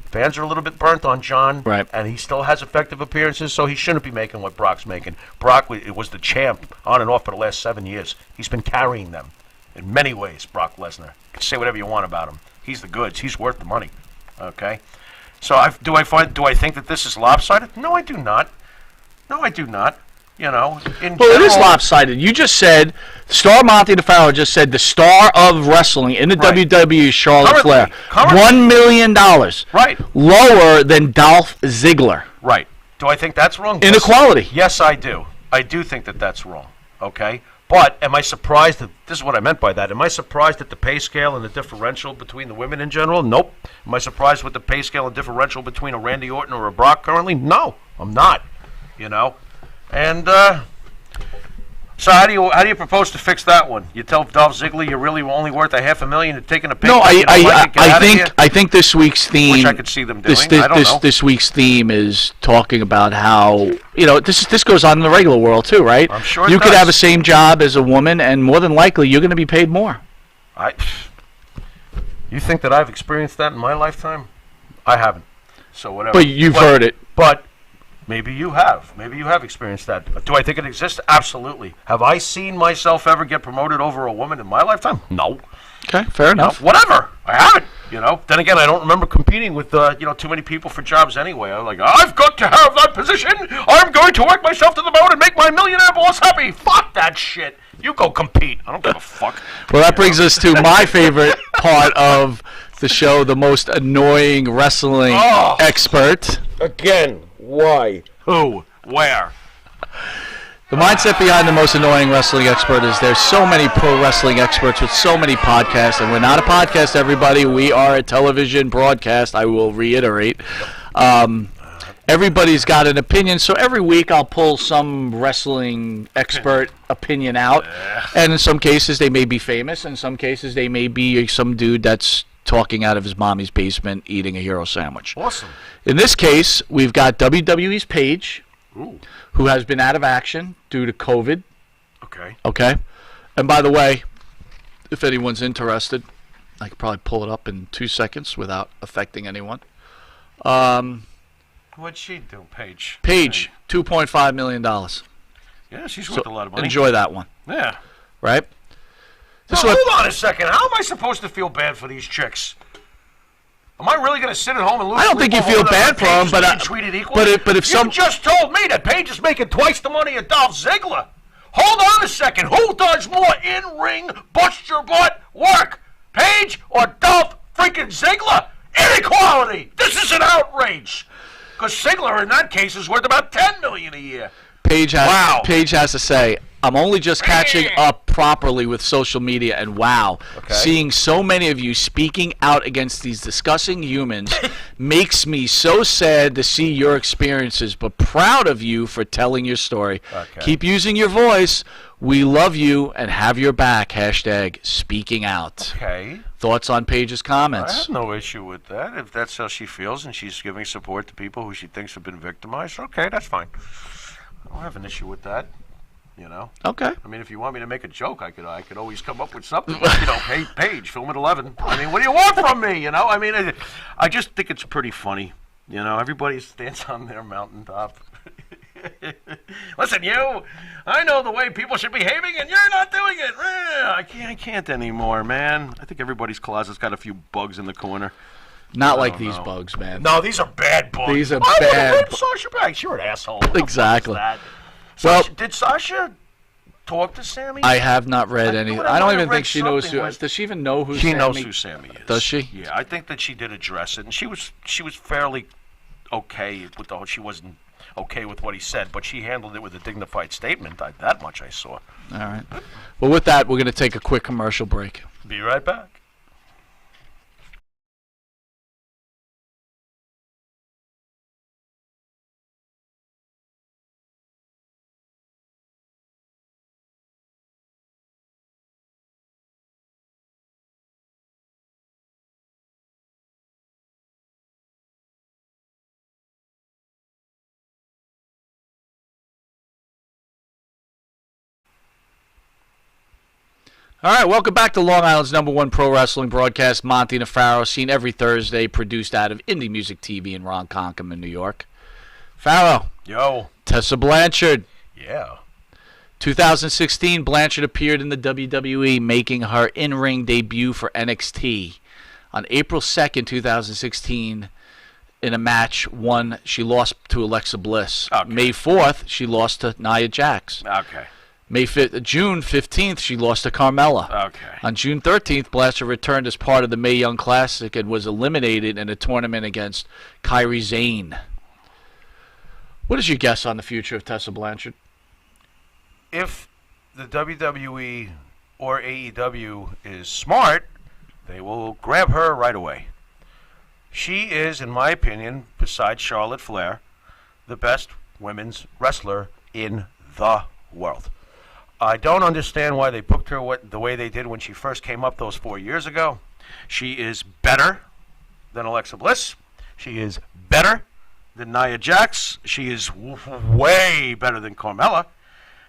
fans are a little bit burnt on John,
right?
And he still has effective appearances, so he shouldn't be making what Brock's making. Brock was the champ on and off for the last 7 years. He's been carrying them in many ways, Brock Lesnar. You can say whatever you want about him. He's the goods. He's worth the money. Okay? So do I think that this is lopsided? No, I do not. No, I do not. Well,
it is lopsided. You just said, Star Monte The Pharaoh just said the star of wrestling in the WWE is Charlotte Flair. $1 million.
Right.
Lower than Dolph Ziggler.
Right. Do I think that's wrong?
Inequality.
Yes, I do. I do think that that's wrong. Okay? But am I surprised that, this is what I meant by that, am I surprised at the pay scale and the differential between the women in general? Nope. Am I surprised with the pay scale and differential between a Randy Orton or a Brock currently? No, I'm not. And So how do you propose to fix that one? You tell Dolph Ziggler you're really only worth $500,000 and taking a pay.
No,
I
think this week's theme.
Which I could see them doing. I don't know.
This week's theme is talking about how this goes on in the regular world too, right?
I'm sure
you
it
could
does.
have the same job as a woman, and more than likely you're going to be paid more.
You think that I've experienced that in my lifetime? I haven't. So whatever.
But you've heard it.
But maybe you have. Maybe you have experienced that. Do I think it exists? Absolutely. Have I seen myself ever get promoted over a woman in my lifetime? No.
Okay, fair enough.
Whatever. I haven't. Then again, I don't remember competing with too many people for jobs anyway. I'm like, I've got to have that position. I'm going to work myself to the bone and make my millionaire boss happy. Fuck that shit. You go compete. I don't give a fuck.
Well, that brings us to my favorite part of the show, the most annoying wrestling expert.
Again, why? Who? Where?
The mindset behind the most annoying wrestling expert is there's so many pro wrestling experts with so many podcasts, and we're not a podcast, everybody. We are a television broadcast, I will reiterate. Everybody's got an opinion, so every week I'll pull some wrestling expert opinion out, and in some cases they may be famous, in some cases they may be some dude that's talking out of his mommy's basement eating a hero sandwich.
Awesome.
In this case, we've got WWE's Paige, who has been out of action due to COVID. Okay. And by the way, if anyone's interested, I could probably pull it up in 2 seconds without affecting anyone.
What'd she do, Paige?
Paige, $2.5 million.
Yeah, she's worth a lot of money.
Enjoy that one.
Yeah.
Right?
Hold on a second. How am I supposed to feel bad for these chicks? Am I really going to sit at home and lose?
I don't think you feel bad for them, but
you just told me that Paige is making twice the money of Dolph Ziggler. Hold on a second. Who does more in-ring, bust-your-butt work? Paige or Dolph freaking Ziggler? Inequality. This is an outrage. Because Ziggler, in that case, is worth about $10 million a year.
Paige has to say, I'm only just catching up properly with social media, and seeing so many of you speaking out against these disgusting humans makes me so sad to see your experiences, but proud of you for telling your story. Keep using your voice. We love you and have your back. # speaking out.
Okay.
Thoughts on Paige's comments?
I have no issue with that. If that's how she feels and she's giving support to people who she thinks have been victimized, okay, that's fine. I don't have an issue with that.
Okay.
I mean, if you want me to make a joke, I could always come up with something. Hey, Paige, film at 11. I mean, what do you want from me? I mean, I just think it's pretty funny. Everybody stands on their mountaintop. Listen, I know the way people should be behaving, and you're not doing it. I can't anymore, man. I think everybody's closet's got a few bugs in the corner.
Not like these bugs, man.
No, these are bad bugs.
These are bad.
Sasha Banks, you're an asshole.
Exactly.
Well, did Sasha talk to Sammy?
I have not read any. I don't even think she knows who. Does she even know who Sammy is?
She knows who Sammy is.
Does she?
Yeah, I think that she did address it, and she was fairly okay with the. She wasn't okay with what he said, but she handled it with a dignified statement. That much I saw.
All right. Well, with that, we're going to take a quick commercial break.
Be right back.
All right, welcome back to Long Island's #1 pro wrestling broadcast, Monte The Pharaoh, seen every Thursday, produced out of Indie Music TV in Ronkonkoma, New York. Pharaoh.
Yo.
Tessa Blanchard.
Yeah.
2016, Blanchard appeared in the WWE, making her in-ring debut for NXT. On April 2nd, 2016, in a match, she lost to Alexa Bliss.
Okay.
May 4th, she lost to Nia Jax.
Okay.
June 15th, she lost to Carmella.
Okay.
On June 13th, Blanchard returned as part of the Mae Young Classic and was eliminated in a tournament against Kairi Sane. What is your guess on the future of Tessa Blanchard?
If the WWE or AEW is smart, they will grab her right away. She is, in my opinion, besides Charlotte Flair, the best women's wrestler in the world. I don't understand why they booked her the way they did when she first came up those 4 years ago. She is better than Alexa Bliss. She is better than Nia Jax. She is way better than Carmella.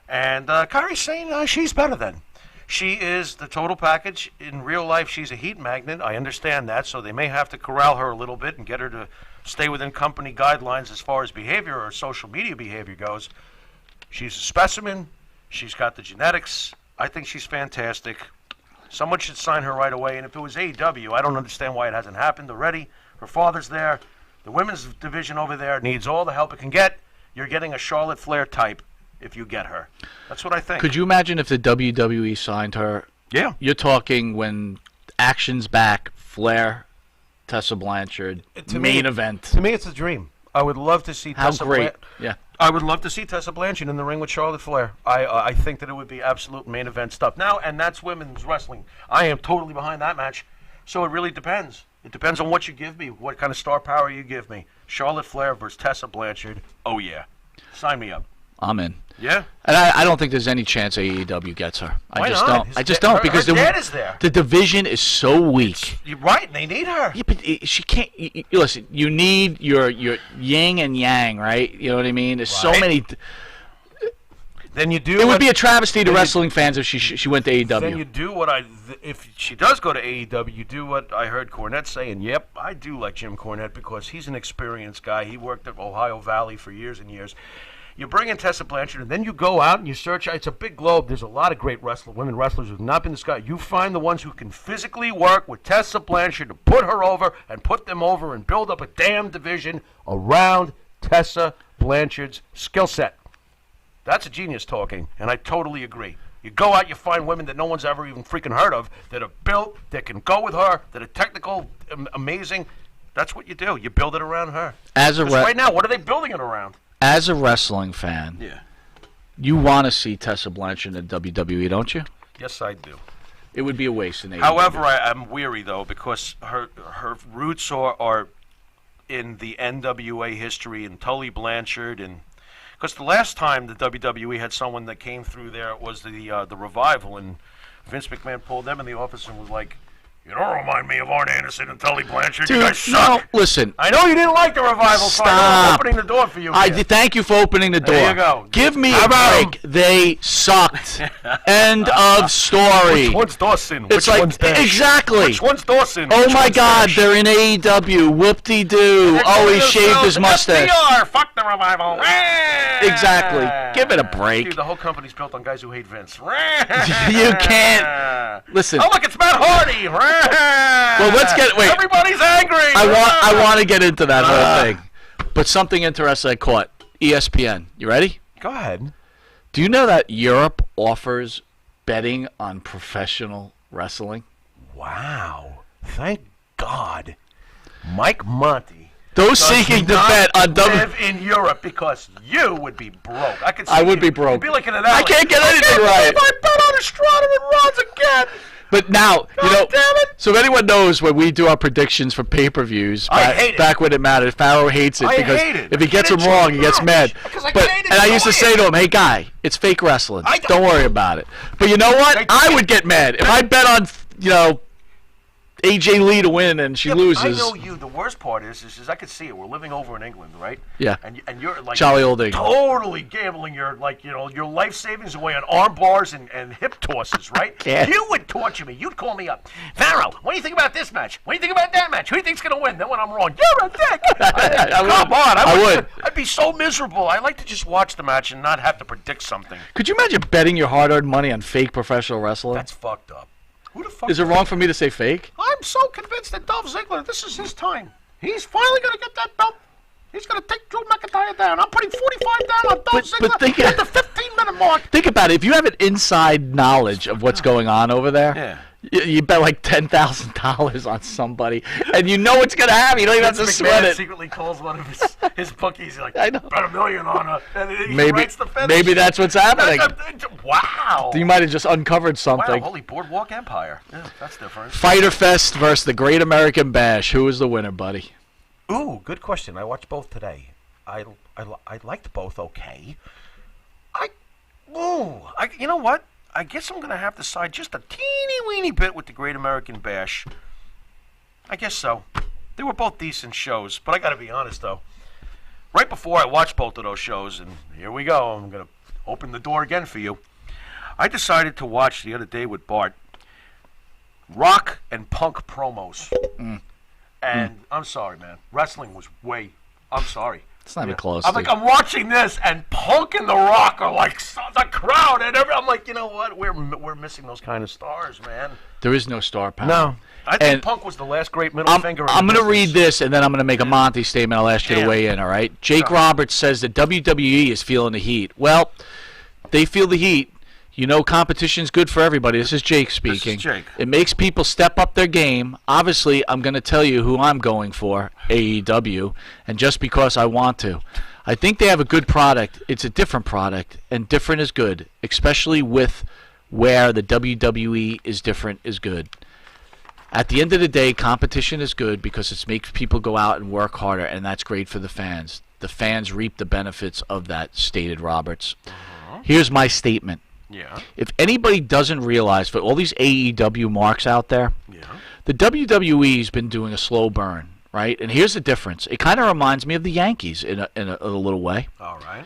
And Kyrie's saying she's better than. She is the total package. In real life, she's a heat magnet. I understand that, so they may have to corral her a little bit and get her to stay within company guidelines as far as behavior or social media behavior goes. She's a specimen. She's got the genetics. I think she's fantastic. Someone should sign her right away. And if it was AEW, I don't understand why it hasn't happened already. Her father's there. The women's division over there needs all the help it can get. You're getting a Charlotte Flair type if you get her. That's what I think.
Could you imagine if the WWE signed her?
Yeah.
You're talking when Action's back, Flair, Tessa Blanchard, main event.
To me, it's a dream. I would love to see
How
Tessa
great. Yeah.
I would love to see Tessa Blanchard in the ring with Charlotte Flair. I think that it would be absolute main event stuff. Now, and that's women's wrestling. I am totally behind that match. So it really depends. It depends on what you give me, what kind of star power you give me. Charlotte Flair versus Tessa Blanchard. Oh, yeah. Sign me up.
I'm in.
Yeah?
And I don't think there's any chance AEW gets her.
Why
I just
not?
don't. I just don't because
her dad is there.
The division is so weak.
You're right, and they need her.
Yeah, but she can't. Listen, you need your yin and yang, right? You know what I mean? There's so many.
Then you do.
It would be a travesty to wrestling fans if she went to AEW.
Then you do what if she does go to AEW, you do what I heard Cornette say, and yep, I do like Jim Cornette because he's an experienced guy. He worked at Ohio Valley for years and years. You bring in Tessa Blanchard, and then you go out and you search. It's a big globe. There's a lot of great women wrestlers who have not been discussed. You find the ones who can physically work with Tessa Blanchard to put her over and put them over and build up a damn division around Tessa Blanchard's skill set. That's a genius talking, and I totally agree. You go out, you find women that no one's ever even freaking heard of, that are built, that can go with her, that are technical, amazing. That's what you do. You build it around her. Right now, what are they building it around?
As a wrestling fan,
Yeah.
you want to see Tessa Blanchard in WWE, don't you?
Yes, I do.
It would be a waste in AEW.
However, I'm weary, though, because her roots are in the NWA history and Tully Blanchard. And because the last time the WWE had someone that came through there was the Revival, and Vince McMahon pulled them in the office and was like, "You don't remind me of Arn Anderson and Tully Blanchard.
Dude,
you guys suck."
No, listen.
I know you didn't like the Revival, so I'm opening the door for you.
I did. Thank you for opening the door.
There you go.
Give me a break. They sucked. End of story.
Which one's Dawson?
It's
Which
like
one's Dash?
exactly.
Which one's Dawson?
Oh
Which
my
one's
God,
Dash?
they're in AEW. Whoop-de-doo. Oh, he shaved his mustache.
FDR, fuck the Revival.
Exactly. Give it a break.
Dude, the whole company's built on guys who hate Vince.
You can't. Listen.
Oh, look, it's Matt Hardy.
Well, let's get. Wait.
Everybody's angry.
I want to get into that whole thing, but something interesting I caught. ESPN. You ready?
Go ahead.
Do you know that Europe offers betting on professional wrestling?
Wow. Thank God. Mike Monty.
Those seeking to bet on
live in Europe because you would be broke. I could. See
I would
you.
be broke.
You'd be like in an
I
alley.
can't get anything right.
I bet on Estrada and Rollins again.
But now,
God damn it.
so if anyone knows when we do our predictions for pay-per-views,
I hate it.
back when it mattered, Pharaoh hates it
I
because
hate it.
if he gets
Get
them
it
wrong,
to
he gets
the
mad.
because I
But
can't
and I used to
enjoy
say
it.
to him, "Hey, guy, it's fake wrestling.
I
Don't worry about it." But you know what? I would get mad if I bet on, AJ Lee to win and she loses.
I know you. The worst part is I could see it. We're living over in England, right?
Yeah.
And you're like
Jolly old England.
totally gambling your your life savings away on arm bars and hip tosses, right?
Can't.
You would torture me. You'd call me up, Pharaoh. What do you think about this match? What do you think about that match? Who do you think's gonna win? Then when I'm wrong, you're a dick. Come on, I would. I'd be so miserable. I like to just watch the match and not have to predict something.
Could you imagine betting your hard-earned money on fake professional wrestling?
That's fucked up. Who the fuck?
Is it wrong for me to say fake?
I'm so convinced that Dolph Ziggler, this is his time. He's finally going to get that belt. He's going to take Drew McIntyre down. I'm putting 45 down on Dolph Ziggler
but think
at the 15-minute mark.
Think about it. If you have an inside knowledge of what's going on over there, you bet like $10,000 on somebody, and you know what's going to happen. You don't even have to sweat it.
Secretly calls one of his bookies. Like,
I know.
Bet $1 million on her. And he writes the finish.
Maybe that's what's happening.
Wow.
You might have just uncovered something.
Wow, holy Boardwalk Empire. Yeah, that's different.
Fighter Fest versus the Great American Bash. Who is the winner, buddy?
Ooh, good question. I watched both today. I liked both okay. know. You know what? I guess I'm going to have to side just a teeny weeny bit with the Great American Bash. I guess so. They were both decent shows, but I got to be honest, though. Right before I watched both of those shows, and here we go, I'm going to open the door again for you. I decided to watch the other day with Bart rock and punk promos. And I'm sorry, man. Wrestling was I'm sorry.
It's not even close.
I'm watching this, and Punk and The Rock are like the crowd, and I'm like, you know what? We're missing those kind of stars, man.
There is no star power.
No. I think Punk was the last great middle finger.
I'm going to read this, and then I'm going to make a Monty statement. I'll ask you to weigh in, all right? Jake Roberts says that WWE is feeling the heat. Well, they feel the heat. You know, competition's good for everybody. This is Jake speaking.
This is Jake.
It makes people step up their game. Obviously, I'm going to tell you who I'm going for, AEW, and just because I want to. I think they have a good product. It's a different product, and different is good, especially with where the WWE is different is good. At the end of the day, competition is good because it makes people go out and work harder, and that's great for the fans. The fans reap the benefits of that, stated Roberts. Here's my statement.
Yeah.
If anybody doesn't realize, for all these AEW marks out there, the WWE's been doing a slow burn, right? And here's the difference. It kind of reminds me of the Yankees in a little way.
All right.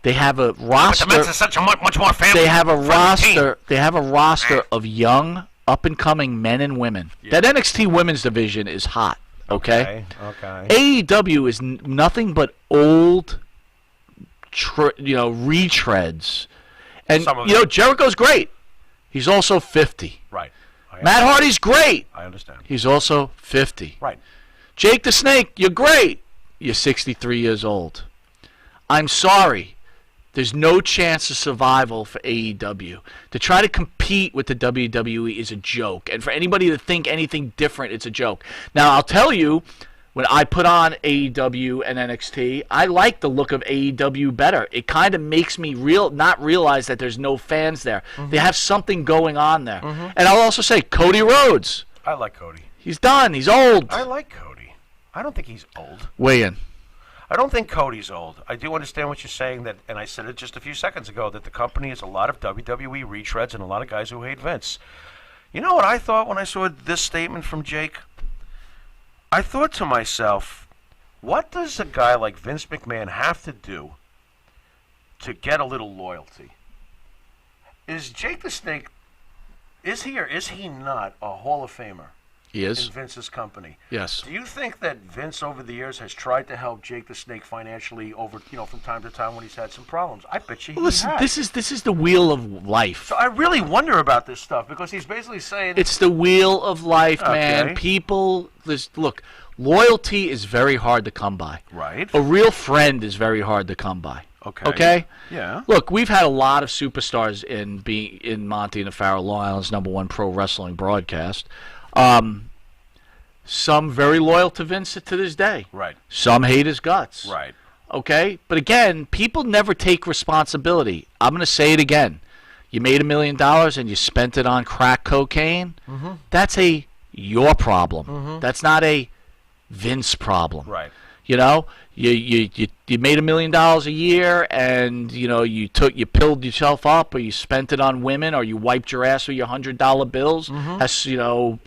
They have a roster.
But the Mets is such a much more family.
They have a roster.
Team.
They have a roster of young, up-and-coming men and women. That NXT women's division is hot. Okay. AEW is nothing but old, retreads. And, Jericho's great. He's also 50.
Right.
Matt Hardy's great.
I understand.
He's also 50.
Right.
Jake the Snake, you're great. You're 63 years old. I'm sorry. There's no chance of survival for AEW. To try to compete with the WWE is a joke. And for anybody to think anything different, it's a joke. Now, I'll tell you, when I put on AEW and NXT, I like the look of AEW better. It kind of makes me not realize that there's no fans there. They have something going on there. And I'll also say Cody Rhodes.
I like Cody.
He's done. He's old.
I like Cody. I don't think he's old.
Weigh in.
I don't think Cody's old. I do understand what you're saying, and I said it just a few seconds ago, that the company is a lot of WWE retreads and a lot of guys who hate Vince. You know what I thought when I saw this statement from Jake? I thought to myself, what does a guy like Vince McMahon have to do to get a little loyalty? Is Jake the Snake, is he or is he not a Hall of Famer?
He is.
In Vince's company.
Yes.
Do you think that Vince over the years has tried to help Jake the Snake financially from time to time when he's had some problems? I bet you he has.
This is the wheel of life.
So I really wonder about this stuff because he's basically saying
it's the wheel of life, man. People, look, loyalty is very hard to come by.
Right.
A real friend is very hard to come by. Okay.
Yeah.
Look, we've had a lot of superstars in Monte The Pharaoh, Long Island's #1 pro wrestling broadcast. Some very loyal to Vince to this day.
Right.
Some hate his guts.
Right.
Okay? But again, people never take responsibility. I'm going to say it again. You made $1 million and you spent it on crack cocaine. That's your problem. That's not a Vince problem.
Right.
You know, you made $1 million a year, and you pilled yourself up, or you spent it on women, or you wiped your ass with your $100 bills, as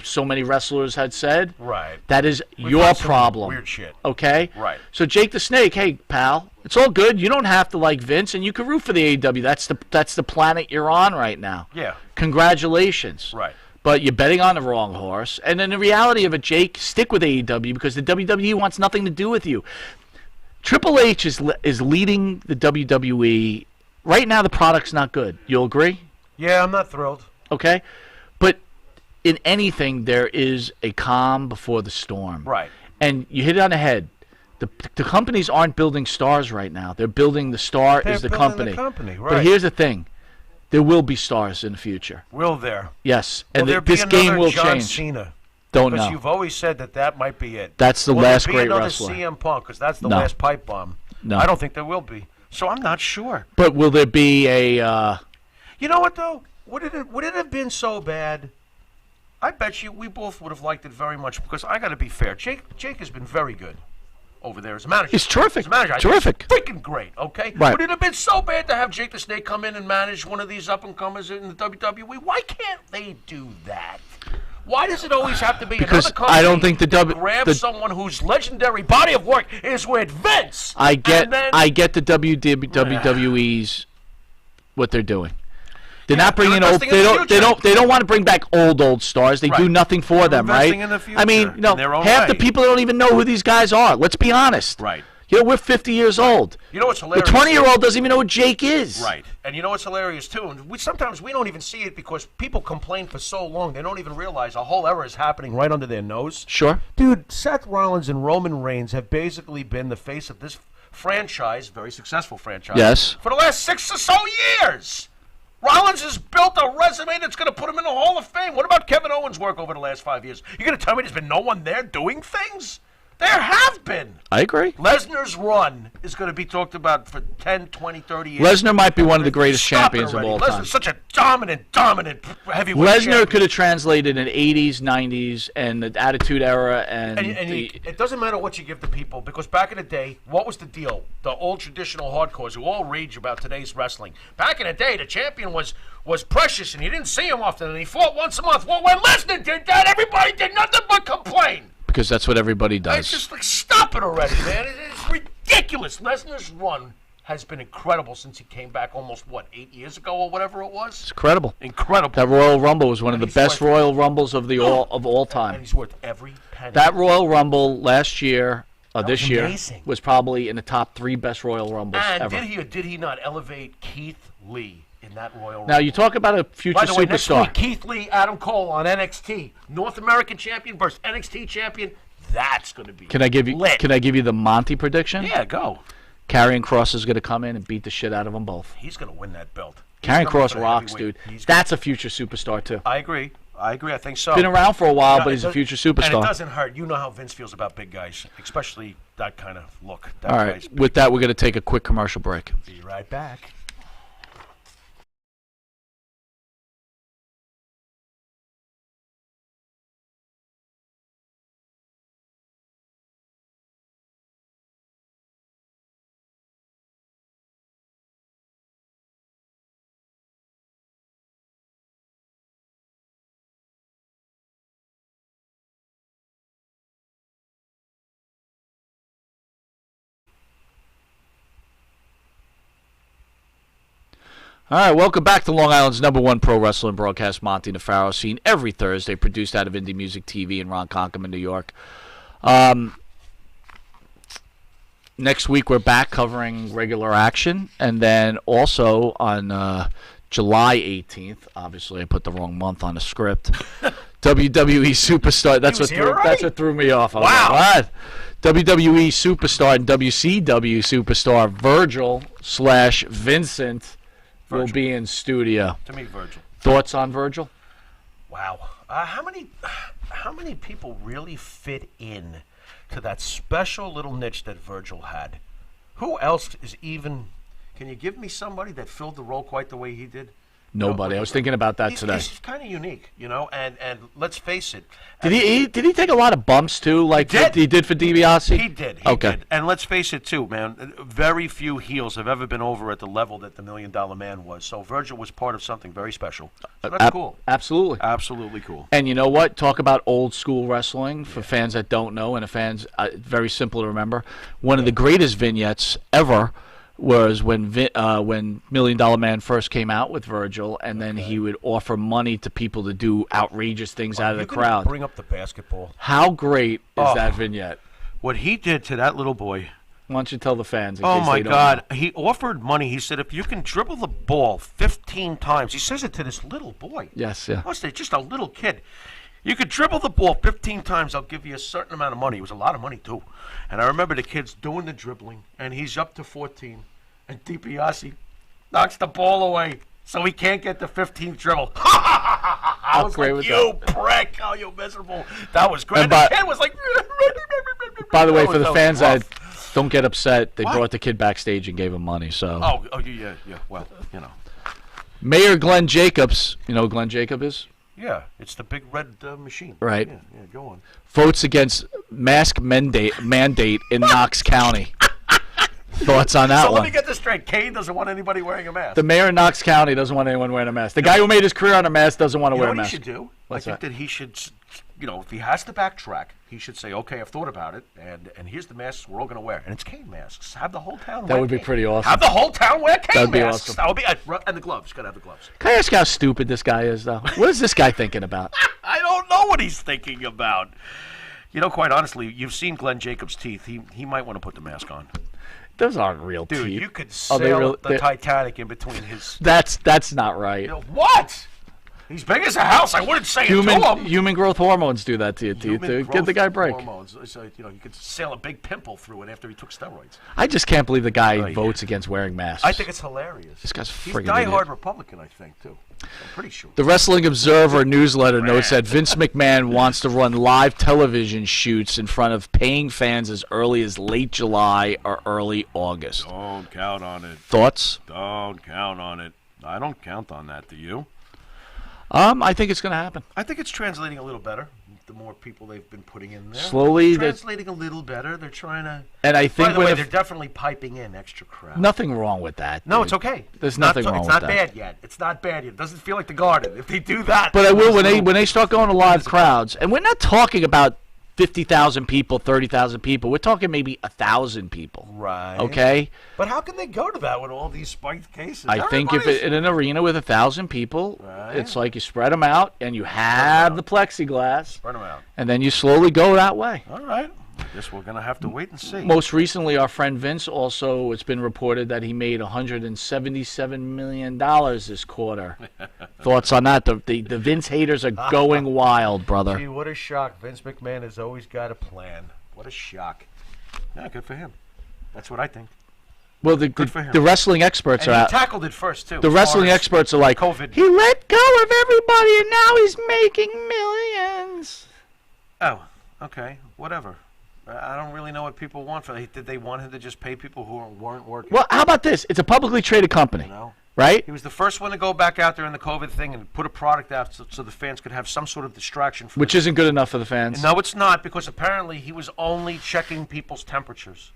so many wrestlers had said.
Right.
That is your problem.
Weird shit.
Okay.
Right.
So Jake the Snake, hey pal, it's all good. You don't have to like Vince, and you can root for the AEW. That's the planet you're on right now.
Yeah.
Congratulations.
Right.
But you're betting on the wrong horse. And then the reality of it, Jake, stick with AEW because the WWE wants nothing to do with you. Triple H is leading the WWE. Right now, the product's not good. You'll agree?
Yeah, I'm not thrilled.
Okay. But in anything, there is a calm before the storm.
Right.
And you hit it on the head. The companies aren't building stars right now. They're building the star is the company.
Right.
But here's the thing. There will be stars in the future.
Will there?
Yes.
And
this game will
John
change.
Cena?
Don't
Because
know.
you've always said that might be it.
That's the last great wrestler.
Will there be another CM Punk? Because that's the last pipe bomb.
No.
I don't think there will be. So I'm not sure.
But will there be a...
You know what, though? Would it have been so bad? I bet you we both would have liked it very much because I got to be fair. Jake has been very good. over there as a manager.
He's terrific.
As a manager,
Terrific.
Freaking great, okay?
Right.
Would it have been so bad to have Jake the Snake come in and manage one of these up-and-comers in the WWE? Why can't they do that? Why does it always have to be
Because
another company
I don't think
grab someone whose legendary body of work is with Vince?
I get the
WWE
WWE's what they're doing. They're not bringing old. They don't want to bring back old stars. They do nothing for them, right?
In the future,
I mean, half the people don't even know who these guys are. Let's be honest.
Right.
We're 50 years old.
You know what's hilarious?
The 20-year-old doesn't even know who Jake is.
Right. And you know what's hilarious, too? And sometimes we don't even see it because people complain for so long, they don't even realize a whole era is happening right under their nose.
Sure.
Dude, Seth Rollins and Roman Reigns have basically been the face of this franchise, very successful franchise,
Yes.
for the last 6 or so years. Rollins has built a resume that's going to put him in the Hall of Fame. What about Kevin Owens' work over the last 5 years? You're going to tell me there's been no one there doing things? There have been.
I agree.
Lesnar's run is going to be talked about for 10, 20, 30 years.
Lesnar might be one of the greatest champions of all time.
Lesnar's such a dominant heavyweight
Lesnar
champion.
could have translated in 80s, 90s, and the Attitude Era, and
it doesn't matter what you give the people, because back in the day, what was the deal? The old traditional hardcores who all rage about today's wrestling. Back in the day, the champion was precious, and you didn't see him often, and he fought once a month. Well, when Lesnar did that, everybody did nothing but complain.
because that's what everybody does.
It's just like, stop it already, man. It's ridiculous. Lesnar's run has been incredible since he came back almost, 8 years ago or whatever it was?
It's incredible.
Incredible.
That Royal Rumble was one of the best Royal Rumbles of all time.
And he's worth every penny.
That Royal Rumble last year, this year,
amazing.
was probably in the top 3 best Royal Rumbles
and
ever.
did he or did he not elevate Keith Lee in that Royal Rumble?
Now, you talk about a future
By the way, next
superstar.
week, Keith Lee, Adam Cole on NXT. North American champion versus NXT champion. That's going to be
Can I give you
lit.
Can I give you the Monty prediction?
Yeah, go.
Karrion Kross is going to come in and beat the shit out of them both.
He's going to win that belt.
Karrion Kross rocks, dude. That's a future superstar, too.
I agree. I think so.
Been around for a while, but he's a future superstar.
And it doesn't hurt. You know how Vince feels about big guys, especially that kind of look. That
All right. With that, we're going to take a quick commercial break.
Be right back.
All right, welcome back to Long Island's #1 pro wrestling broadcast, Monte The Pharaoh, seen every Thursday, produced out of Indie Music TV in Ronkonkoma, New York. Next week, we're back covering regular action, and then also on July 18th, obviously I put the wrong month on the script, WWE Superstar. That's what threw me off. I was
Wow.
like, what? WWE Superstar and WCW Superstar Virgil/Vincent will be in studio.
To me, Virgil.
Thoughts on Virgil?
Wow. How many people really fit in to that special little niche that Virgil had? Who else is even? Can you give me somebody that filled the role quite the way he did?
Nobody. I was thinking about that today.
He's kind of unique, and let's face it.
Did he take a lot of bumps too, like he did for DiBiase?
He did. He
Okay.
did. And let's face it too, man. Very few heels have ever been over at the level that the $1 Million Man was. So Virgil was part of something very special. So that's cool.
Absolutely.
Absolutely cool.
And you know what? Talk about old school wrestling for fans that don't know, and the fans, very simple to remember. One of the greatest vignettes ever was when $1 Million Man first came out with Virgil, and then he would offer money to people to do outrageous things out of the crowd.
Bring up the basketball.
How great is that vignette?
What he did to that little boy.
Why don't you tell the fans? In
Oh
case
my
they don't
God!
know.
He offered money. He said, if you can dribble the ball 15 times, he says it to this little boy.
Yes, yeah.
Must say, just a little kid. You could dribble the ball 15 times, I'll give you a certain amount of money. It was a lot of money too. And I remember the kid's doing the dribbling, and he's up to 14. And DiBiase knocks the ball away, so he can't get the 15th dribble. I was like, you prick! Oh, you miserable! That was great. And the kid was like.
By the way, for the fans that don't get upset, they brought the kid backstage and gave him money. So.
Oh yeah. Well,
Mayor Glenn Jacobs. You know who Glenn Jacob is?
Yeah, it's the big red machine.
Right.
Yeah, go on.
Votes against mask mandate in Knox County. Thoughts on that
So
one?
let me get this straight. Kane doesn't want anybody wearing a mask.
The mayor of Knox County doesn't want anyone wearing a mask. The guy who made his career on a mask doesn't want to
You
wear
know
a
what
mask.
he should do?
What's
I think that he should, if he has to backtrack, he should say, okay, I've thought about it, and here's the masks we're all going to wear. And it's Kane masks. Have the whole town
That
wear
would be
Kane.
pretty awesome.
Have the whole town wear Kane
That'd be
masks.
awesome.
That would be, and the gloves. Got to have the gloves.
Can I ask how stupid this guy is, though? What is this guy thinking about?
I don't know what he's thinking about. Quite honestly, you've seen Glenn Jacobs' teeth. He might want to put the mask on.
Those aren't real
Dude,
teeth.
you could
Are they
sail
real-
the Titanic in between his...
That's not right.
What? He's big as a house. I wouldn't say it to him.
Human growth hormones do that to your teeth. Give the guy a break.
Hormones. So, you could sail a big pimple through it after he took steroids.
I just can't believe the guy votes against wearing masks.
I think it's hilarious.
This guy's
He's
friggin'
diehard
idiot.
Republican, I think, too. I'm pretty sure.
The Wrestling Observer newsletter notes that Vince McMahon wants to run live television shoots in front of paying fans as early as late July or early August.
Don't count on it.
Thoughts?
Don't count on it. I don't count on that. Do you?
I think it's going to happen.
I think it's translating a little better. The more people they've been putting in there.
Slowly,
translating a little better. They're trying to...
And I think
by the way, they're definitely piping in extra crowd.
Nothing wrong with that.
No,
dude.
it's okay.
There's nothing wrong with that.
It's not bad yet. It's not bad yet. It doesn't feel like the Garden. If they do that...
But I will when they start going to live crowds, and we're not talking about 50,000 people, 30,000 people. We're talking maybe 1,000 people.
Right.
Okay?
But how can they go to that with all these spiked cases?
I think if in an arena with 1,000 people, it's like you spread them out and you have the plexiglass.
Spread them out.
And then you slowly go that way.
All right. Guess we're going to have to wait and see.
Most recently, our friend Vince also, it's been reported that he made $177 million this quarter. Thoughts on that? The Vince haters are going wild, brother.
Gee, what a shock. Vince McMahon has always got a plan. What a shock. Yeah, good for him. That's what I think.
Well, the wrestling experts
and
are
he
out.
tackled it first, too.
The wrestling experts are like,
COVID.
He let go of everybody and now he's making millions.
Oh, okay. Whatever. I don't really know what people want. Did they want him to just pay people who weren't working?
Well, how about this? It's a publicly traded company, right?
He was the first one to go back out there in the COVID thing and put a product out so the fans could have some sort of distraction.
Which isn't good enough for the fans.
No, it's not, because apparently he was only checking people's temperatures.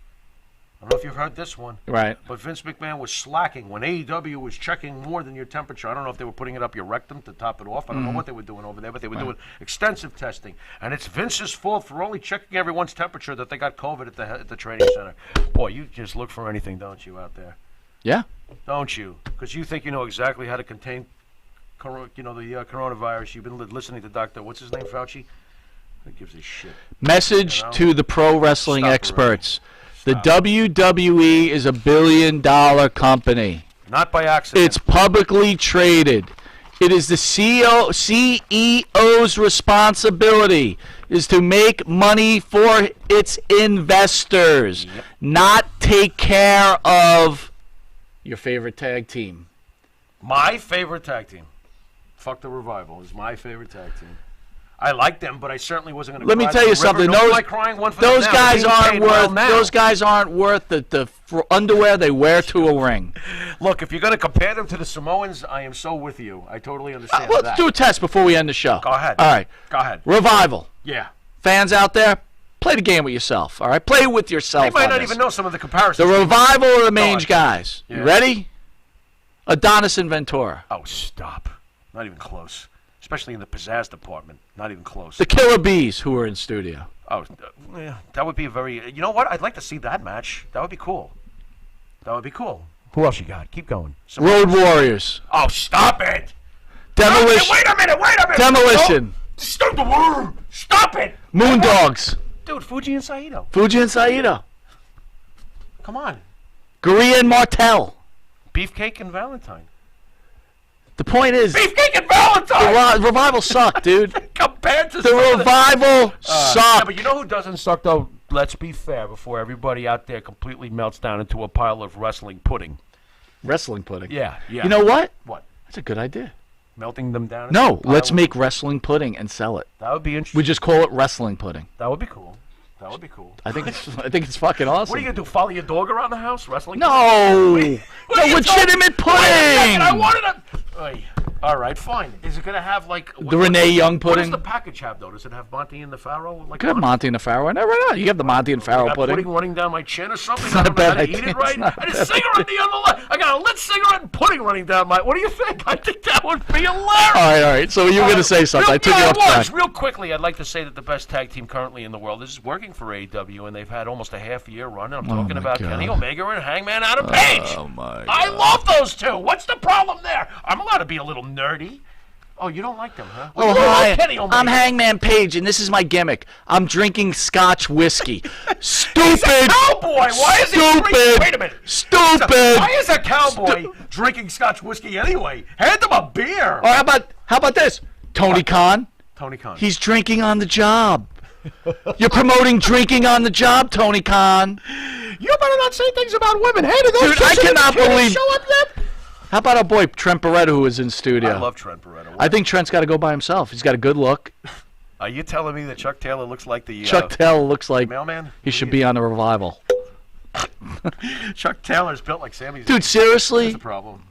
I don't know if you've heard this one.
Right.
But Vince McMahon was slacking when AEW was checking more than your temperature. I don't know if they were putting it up your rectum to top it off. I don't know what they were doing over there, but they were doing extensive testing. And it's Vince's fault for only checking everyone's temperature that they got COVID at the training center. Boy, you just look for anything, don't you, out there?
Yeah.
Don't you? Because you think you know exactly how to contain, the coronavirus. You've been listening to Dr. What's his name, Fauci? Who gives a shit?
Message to the pro wrestling
Stop
experts. The WWE is $1 billion company.
Not by accident.
It's publicly traded. It is the CEO's responsibility is to make money for its investors, not take care of your favorite tag team.
My favorite tag team. Fuck the Revival is my favorite tag team. I like them, but I certainly wasn't going to.
Let me tell you something. Those guys aren't worth. Those guys aren't worth the underwear they wear to a ring.
Look, if you're going to compare them to the Samoans, I am so with you. I totally understand that.
Let's do a test before we end the show.
Go ahead.
All right.
Go ahead.
Revival.
Yeah.
Fans out there, play the game with yourself. All right. Play it with yourself.
They might not even know some of the comparisons.
The Revival are the mange guys.
Yeah.
You ready? Adonis and Ventura.
Oh, stop. Not even close. Especially in the pizzazz department. Not even close.
The Killer Bees, who were in studio.
Oh, yeah. That would be a very... You know what? I'd like to see that match. That would be cool. That would be cool. Who else you got? Keep going.
Road Warriors.
Oh, stop it!
Demolition.
Wait a minute!
Demolition.
Stop it!
Moondogs.
Dude, Fuji and Saito.
Fuji and Saito.
Come on.
Gurria and Martel.
Beefcake and Valentine.
The point is...
Beefcake and Valentine!
The Revival sucked, dude.
Compared to
the Revival sucked.
Yeah, but you know who doesn't suck, though? Let's be fair before everybody out there completely melts down into a pile of wrestling pudding.
Wrestling pudding?
Yeah.
You know what?
What?
That's a good idea.
Melting them down?
No, let's make wrestling pudding and sell it.
That would be interesting.
We just call it wrestling pudding.
That would be cool. That would be cool.
I think it's fucking awesome.
What are you going to do, follow your dog around the house? Wrestling?
No! No, legitimate pudding!
I wanted to... All right, fine. Is it going to have like
The Renee Young
What
pudding?
does the package have though? Does it have Monty and the Pharaoh? Like
Could have Monty and the Pharaoh. I never know. You have the Monty and Pharaoh
got
pudding.
pudding running down my chin or something.
It's
I
not
don't know
a
how
bad
to eat
idea.
it right.
It's not
And
a
a
bad
cigarette the other leg. I got a lit cigarette and pudding running down my. What do you think? I think that would be hilarious.
All right. So you were going to say something. I took you off track.
Real quickly, I'd like to say that the best tag team currently in the world is working for AEW, and they've had almost a half-year run. And I'm talking about
God.
Kenny Omega and Hangman Adam Page.
Oh, my God.
I love those two. What's the problem there? I'm allowed to be a little nerdy. Oh, you don't like them, huh? Well, you don't like Kenny Omega.
I'm Hangman Page, and this is my gimmick. I'm drinking Scotch whiskey. Stupid.
He's a cowboy. Why is he drinking? Wait a minute.
Stupid.
Why is a cowboy drinking Scotch whiskey anyway? Hand him a beer.
Or how about this? Tony Khan.
Tony Khan.
He's drinking on the job. You're promoting drinking on the job, Tony Khan.
You better not say things about women. Hey, did those
Dude, I cannot believe.
show up yet?
How about our boy Trent Barretta, who was in studio?
I love Trent Barretta.
I think Trent's got to go by himself. He's got a good look.
Are you telling me that Chuck Taylor looks like the
Chuck Taylor looks like
mailman?
he should be on the Revival.
Chuck Taylor's built like Sammy's.
Dude, seriously?
That's a problem.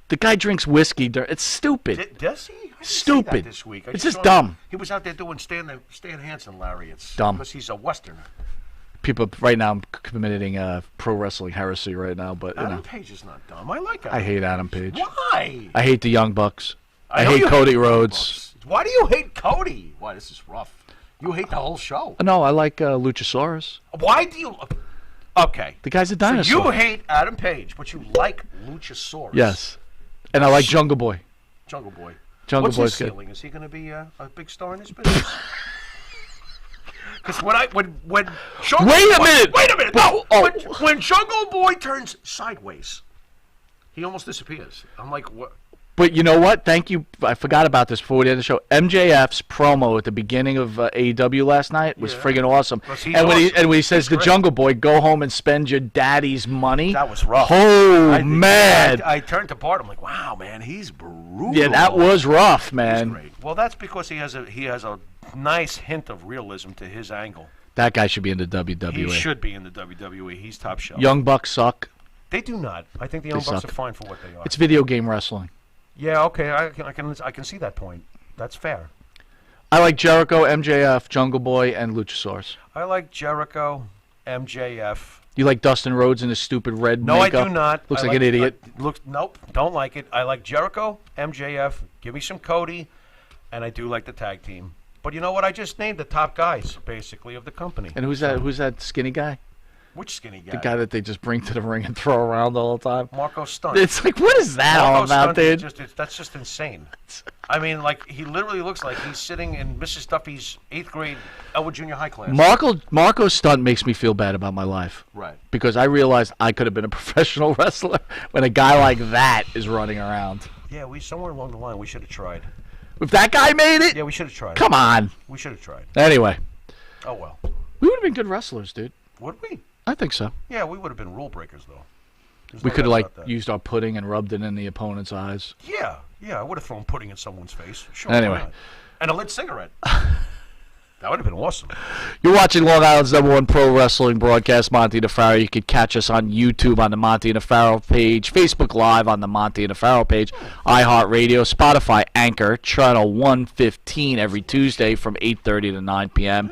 The guy drinks whiskey. It's stupid.
Does he? I didn't see
Stupid.
that this week. I
It's
just
just
saw him.
dumb.
He was out there doing Stan Hansen lariats.
Dumb.
Because he's a Westerner.
People right now, I'm committing pro wrestling heresy right now, but you
Adam
know,
Page is not dumb. I like Adam
I hate Adam Page.
Why?
I hate the Young Bucks. I
know
hate
you
Cody
the
Rhodes.
Young Bucks. Why do you hate Cody? Why, this is rough. You hate the whole show.
No, I like Luchasaurus.
Why do you... Okay.
The guy's a dinosaur.
So you hate Adam Page, but you like Luchasaurus.
Yes. And I like Jungle Boy.
Jungle Boy.
Jungle
What's
Boy's
his
good.
ceiling? Is he going to be a big star in this business? Because when Jungle
Wait a
Boy,
minute!
Wait a minute!
Oh,
No!
oh.
When Jungle Boy turns sideways, he almost disappears. I'm like, what?
But you know what? Thank you. I forgot about this before we ended the show. MJF's promo at the beginning of AEW last night was friggin' awesome. And when he says the Jungle Boy, go home and spend your daddy's money.
That was rough.
Oh, man.
I turned to Bart. I'm like, wow, man, he's brutal.
Yeah, that was rough,
He's
man.
great. Well, that's because he has a nice hint of realism to his angle.
That guy should be in the WWE.
He should be in the WWE. He's top shelf.
Young Bucks suck.
They do not. I think the Young
They
Bucks
suck.
are fine for what they are.
It's video game wrestling.
Yeah, okay, I can see that point. That's fair.
I like Jericho, MJF, Jungle Boy, and Luchasaurus.
I like Jericho, MJF.
You like Dustin Rhodes in his stupid red
No,
makeup?
I do not.
Looks
I
like an idiot.
Nope, don't like it. I like Jericho, MJF. Give me some Cody, and I do like the tag team. But you know what? I just named the top guys, basically, of the company.
And who's that? Who's that skinny guy?
Which skinny guy?
The guy that they just bring to the ring and throw around the whole time.
Marco Stunt.
It's like, what is that all about, dude?
That's just insane. I mean, like, he literally looks like he's sitting in Mrs. Duffy's 8th grade Elwood Junior High class.
Marco Stunt makes me feel bad about my life.
Right.
Because I realized I could have been a professional wrestler when a guy like that is running around.
Yeah, somewhere along the line, we should have tried.
If that guy made it?
Yeah, we should have tried.
Come on.
We should have tried.
Anyway.
Oh, well.
We would have been good wrestlers, dude.
Would we?
I think so.
Yeah, we would have been rule breakers, though.
We could have, like, used our pudding and rubbed it in the opponent's eyes.
Yeah, I would have thrown pudding in someone's face. Sure.
Anyway.
why not? And a lit cigarette. That would have been awesome.
You're watching Long Island's #1 pro wrestling broadcast, Monte The Pharaoh. You could catch us on YouTube on the Monte The Pharaoh page, Facebook Live on the Monte The Pharaoh page, iHeartRadio, Spotify, Anchor, Channel 115 every Tuesday from 8:30 to 9 p.m.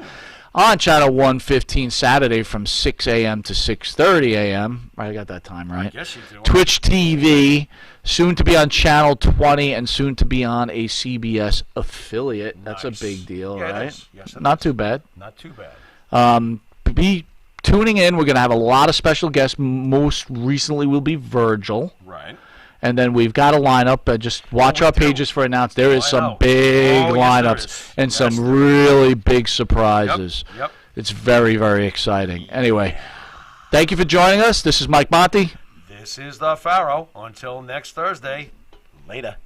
On Channel 115 Saturday from 6 a.m. to 6:30 a.m. Right, I got that time right.
Yes, you do.
Twitch TV, soon to be on Channel 20 and soon to be on a CBS affiliate. That's a big deal,
Yeah, it
right?
is. Yes, it
Not
is.
too bad.
Not too bad.
Be tuning in. We're going to have a lot of special guests. Most recently will be Virgil.
Right.
And then we've got a lineup. Just watch our pages for announcements. There is
I
some
know.
big
Oh, yes, there
lineups
is.
and
Yes,
some
there
really big surprises.
Yep.
It's very, very exciting. Anyway, thank you for joining us. This is Mike Monty.
This is the Pharaoh. Until next Thursday. Later.